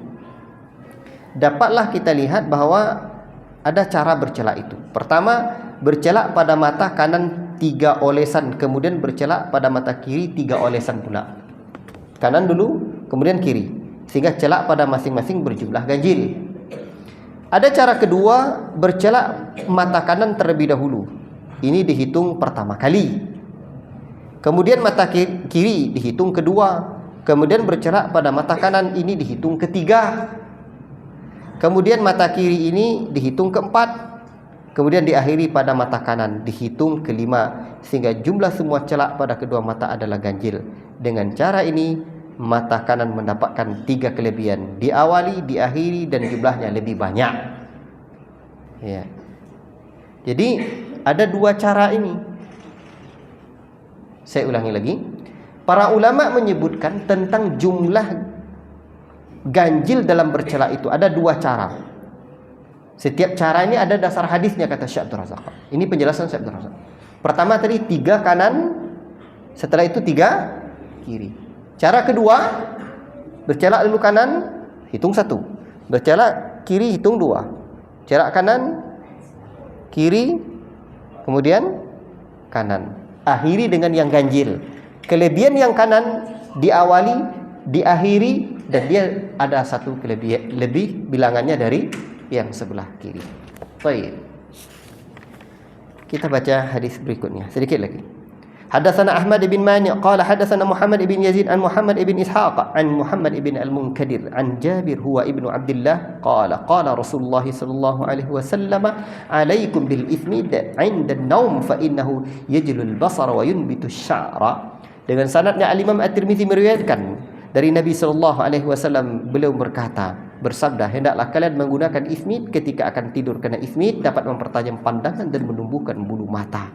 dapatlah kita lihat bahwa ada cara bercelak itu. Pertama, bercelak pada mata kanan 3 olesan, kemudian bercelak pada mata kiri 3 olesan pula. Kanan dulu, kemudian kiri, sehingga celak pada masing-masing berjumlah ganjil. Ada cara kedua, bercelak mata kanan terlebih dahulu. Ini dihitung pertama kali. Kemudian mata kiri dihitung kedua. Kemudian bercelak pada mata kanan ini dihitung ketiga. Kemudian mata kiri ini dihitung keempat. Kemudian diakhiri pada mata kanan dihitung kelima, sehingga jumlah semua celak pada kedua mata adalah ganjil. Dengan cara ini mata kanan mendapatkan 3 kelebihan, diawali, diakhiri, dan jumlahnya lebih banyak. Ya. Jadi ada 2 cara ini. Saya ulangi lagi. Para ulama menyebutkan tentang jumlah ganjil dalam bercelak itu ada 2 cara. Setiap cara ini ada dasar hadisnya, kata Syekh Abdul Razak. Ini penjelasan Syekh Abdul Razak. Pertama tadi 3 kanan, setelah itu 3 kiri. Cara kedua, bercelak dulu kanan, hitung 1. Bercelak kiri, hitung 2. Celak kanan, kiri, kemudian kanan. Akhiri dengan yang ganjil. Kelebihan yang kanan diawali, diakhiri, dan dia ada 1 kelebihan lebih bilangannya dari yang sebelah kiri. Baik. Kita baca hadis berikutnya sedikit lagi. Hadatsana Ahmad bin Mani qala hadatsana Muhammad bin Yazid an Muhammad bin Ishaq an Muhammad bin Al-Munkadir an Jabir huwa ibnu Abdullah qala qala Rasulullah sallallahu alaihi wasallam alaikum bil ithmid 'inda an-naum fa innahu yajlul basara wa yunbitu asy-sya'ra. Dengan sanadnya Al-Imam At-Tirmizi meriwayatkan dari Nabi sallallahu alaihi wasallam, beliau bersabda, hendaklah kalian menggunakan ismid ketika akan tidur, karena ismid dapat mempertajam pandangan dan menumbuhkan bulu mata.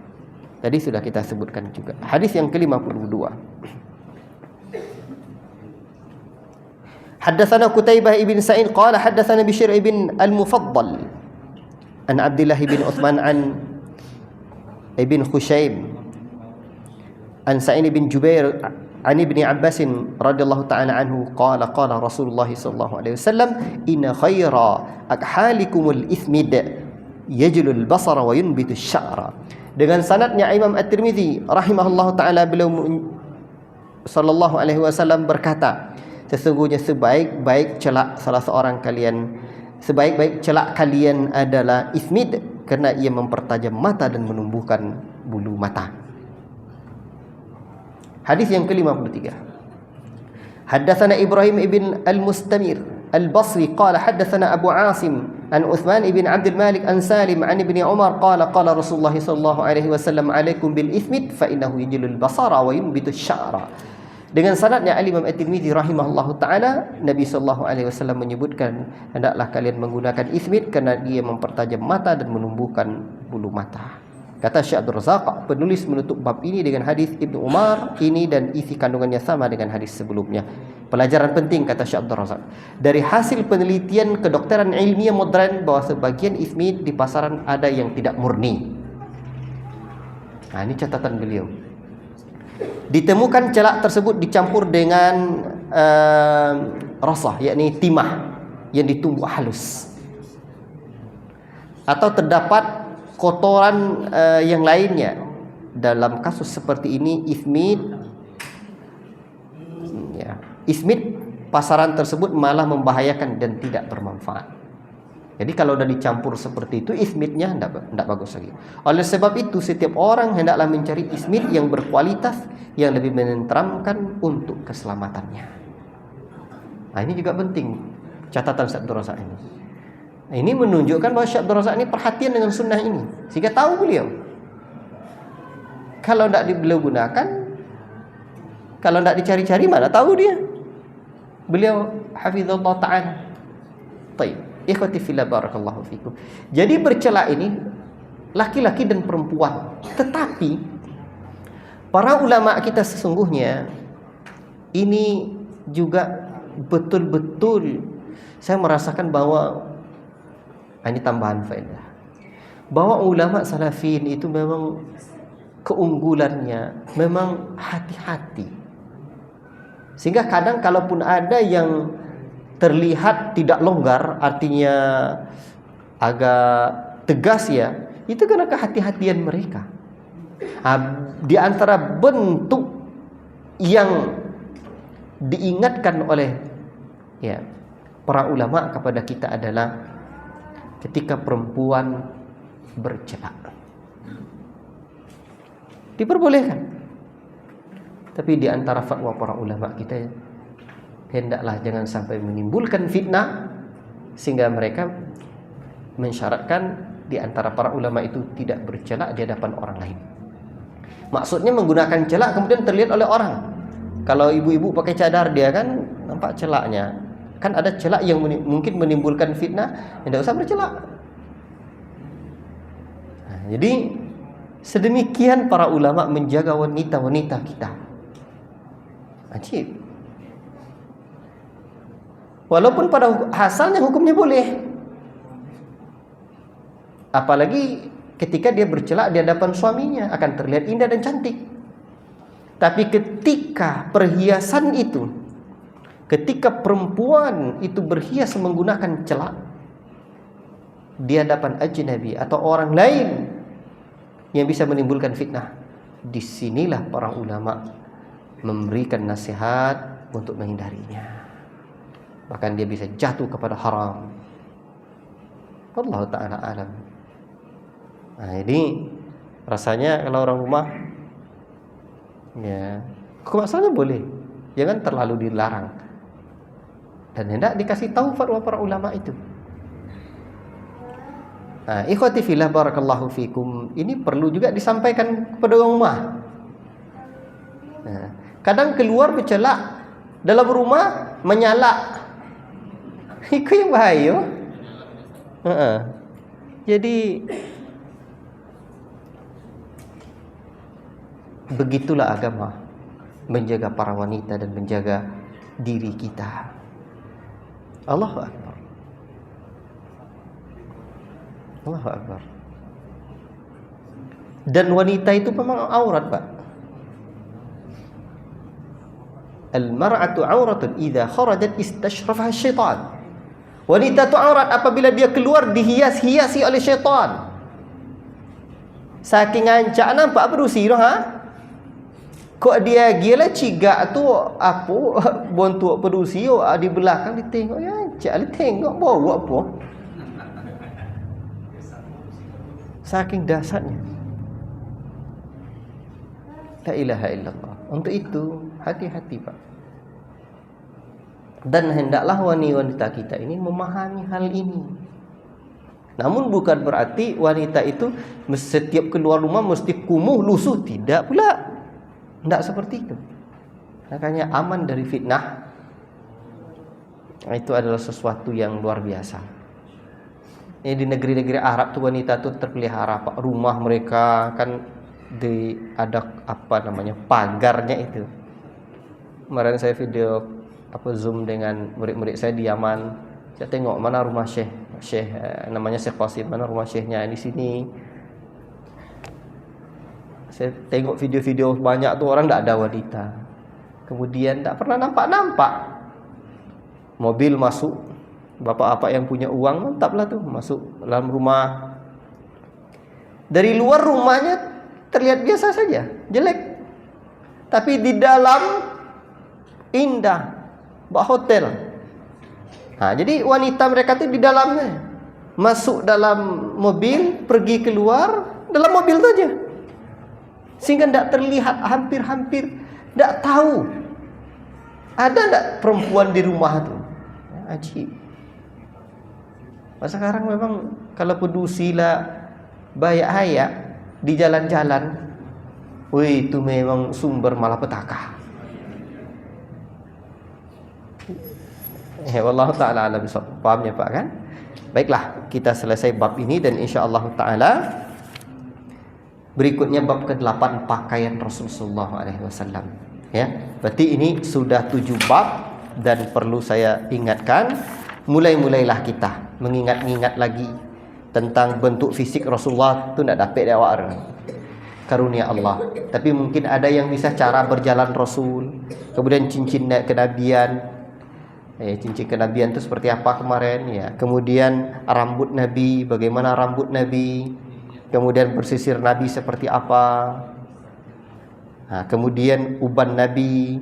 Tadi sudah kita sebutkan juga. Hadis yang ke-52. Haddatsana Qutaibah ibn Sa'id qala haddatsana Bishr ibn Al-Mufaddal an Abdullah ibn Uthman an ibn Khushaym an Sa'id bin Jubair an Ibni Abbas radhiyallahu ta'ala anhu qala qala Rasulullah sallallahu alaihi wasallam inna khaira akhalikumul ithmid yajlul basara wa yunbitu asy-sya'ra. Dengan sanadnya Imam At-Tirmizi rahimahullahu ta'ala, beliau sallallahu alaihi wasallam berkata, sesungguhnya sebaik-baik celak salah seorang kalian, sebaik-baik celak kalian adalah ithmid, karena ia mempertajam mata dan menumbuhkan bulu mata. Hadis yang ke-53. Haddatsana Ibrahim ibn Al-Mustamir Al-Basri qala haddatsana Abu Asim an Uthman ibn Abdul Malik an Salim an Ibni Umar qala qala Rasulullah sallallahu alaihi wasallam alaikum bil ithmid fa innahu yajlul basara wa yunbitu asy-sya'ra. Dengan sanadnya Al-Imam At-Tirmizi rahimahullahu taala, Nabi sallallahu alaihi wasallam menyebutkan, hendaklah kalian menggunakan ithmid karena dia mempertajam mata dan menumbuhkan bulu mata. Kata Syekh Abdul Razak, penulis menutup bab ini dengan hadis Ibnu Umar ini, dan isi kandungannya sama dengan hadis sebelumnya. Pelajaran penting, kata Syekh Abdul Razak, dari hasil penelitian kedokteran ilmiah modern, bahwa sebagian ismid di pasaran ada yang tidak murni. Nah, ini catatan beliau. Ditemukan celak tersebut dicampur dengan rasah, yakni timah yang ditumbuk halus, atau terdapat kotoran yang lainnya. Dalam kasus seperti ini ismid pasaran tersebut malah membahayakan dan tidak bermanfaat. Jadi kalau sudah dicampur seperti itu, ismidnya tidak bagus lagi. Oleh sebab itu setiap orang hendaklah mencari ismid yang berkualitas, yang lebih menenteramkan untuk keselamatannya. Nah, ini juga penting catatan Syekh Abdul Razak ini. Ini menunjukkan bahwa Syekh Abdul Razak ini perhatian dengan sunnah ini, sehingga tahu beliau kalau tidak beliau gunakan, kalau tidak dicari-cari, mana tahu dia. Beliau hafizallahu ta'ala. Baik, ikhwati fillah barakallahu fikum. Jadi bercela ini laki-laki dan perempuan. Tetapi para ulama kita sesungguhnya ini juga betul-betul saya merasakan bahwa ini tambahan faedah. Bahwa ulama salafin itu memang keunggulannya memang hati-hati. Sehingga kadang kalaupun ada yang terlihat tidak longgar, artinya agak tegas ya, itu karena kehati-hatian mereka. Di antara bentuk yang diingatkan oleh ya para ulama kepada kita adalah ketika perempuan bercela. Diperbolehkan. Tapi di antara fatwa para ulama kita, hendaklah jangan sampai menimbulkan fitnah sehingga mereka mensyaratkan di antara para ulama itu tidak bercela di hadapan orang lain. Maksudnya menggunakan celak kemudian terlihat oleh orang. Kalau ibu-ibu pakai cadar dia kan nampak celaknya. Kan ada celak yang mungkin menimbulkan fitnah, tidak usah bercelak. Nah, jadi sedemikian para ulama menjaga wanita-wanita kita. Ajib. Walaupun pada asalnya hukumnya boleh. Apalagi ketika dia bercelak di hadapan suaminya akan terlihat indah dan cantik. Tapi ketika perhiasan itu, ketika perempuan itu berhias menggunakan celak di hadapan ajnabi atau orang lain yang bisa menimbulkan fitnah, disinilah para ulama memberikan nasihat untuk menghindarinya. Bahkan dia bisa jatuh kepada haram. Allah Ta'ala alam. Nah ini rasanya kalau orang rumah ya hukum asalnya boleh, jangan terlalu dilarang. Dan hendak dikasih tahu fatwa para ulama itu. Nah, ikhwati fillah barakallahu fikum, ini perlu juga disampaikan kepada orang rumah. Nah, kadang keluar bercelak, dalam rumah menyalak. Itu yang bahaya. Jadi begitulah agama menjaga para wanita dan menjaga diri kita. Allahu Akbar. Allahu Akbar. Dan wanita itu memang aurat, Pak. Al-mar'atu auratun idza kharajat istashrafaha syaitan. Wanita itu aurat apabila dia keluar dihias-hiasi oleh syaitan. Saking ancak nampak berusi dah, ha? Kok dia gila cigak tu apa bontuk perusi di belakang ditengok ya ancak dia tengok bawa apa. Saking dasarnya. La ilaha illallah. Untuk itu hati-hati, Pak. Dan hendaklah wanita kita ini memahami hal ini. Namun bukan berarti wanita itu setiap keluar rumah mesti kumuh lusuh, tidak pula. Tidak seperti itu. Makanya aman dari fitnah itu adalah sesuatu yang luar biasa. Ini di negeri-negeri Arab tuh wanita tuh terpelihara, Pak. Rumah mereka kan ada apa namanya pagarnya itu. Kemarin saya video zoom dengan murid-murid saya di Yaman. Saya tengok mana rumah Syekh namanya Syekh Qasim, mana rumah Syekhnya di sini. Saya tengok video-video banyak tuh orang tidak ada wanita. Kemudian tak pernah nampak mobil masuk. Bapak-bapak yang punya uang mantaplah tuh masuk dalam rumah. Dari luar rumahnya terlihat biasa saja, jelek. Tapi di dalam indah. Bak hotel. Nah, jadi wanita mereka itu di dalamnya. Masuk dalam mobil, pergi keluar dalam mobil saja. Sehingga tidak terlihat, hampir-hampir tidak tahu. Ada tidak perempuan di rumah itu? Ya, ajib. Sekarang memang kalau pedusilah bayak-hayak di jalan-jalan, wih itu memang sumber malapetaka. Wallahu taala alam bisawab. Pahamnya Pak kan? Baiklah, kita selesai bab ini dan insyaallah taala berikutnya bab ke-8 pakaian Rasulullah SAW. Ya, berarti ini sudah 7 bab dan perlu saya ingatkan, mulailah kita mengingat-ingat lagi tentang bentuk fisik Rasulullah tu nak dapat dia awak karunia Allah. Tapi mungkin ada yang bisa cara berjalan Rasul, kemudian cincin kenabian. Cincin kenabian itu seperti apa kemarin ya. Kemudian rambut Nabi, bagaimana rambut Nabi. Kemudian bersisir Nabi seperti apa. Nah, kemudian uban Nabi,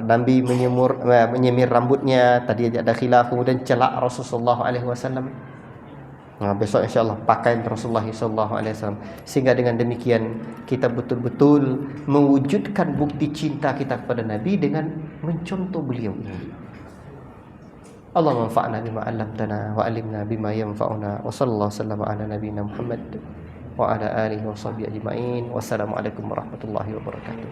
Nabi menyemir rambutnya. Tadi ada khilaf. Kemudian celak Rasulullah SAW. Nah, besok insyaallah pakaian Rasulullah SAW. Sehingga dengan demikian kita betul-betul mewujudkan bukti cinta kita kepada Nabi dengan mencontoh beliau ini. Allah manfa'na bima 'allamtana wa 'allimna bima yanfa'una wa sallallahu wasallam ala nabiyyina Muhammad wa ala alihi wa sahbihi ajma'in. Wassalamualaikum warahmatullahi wabarakatuh.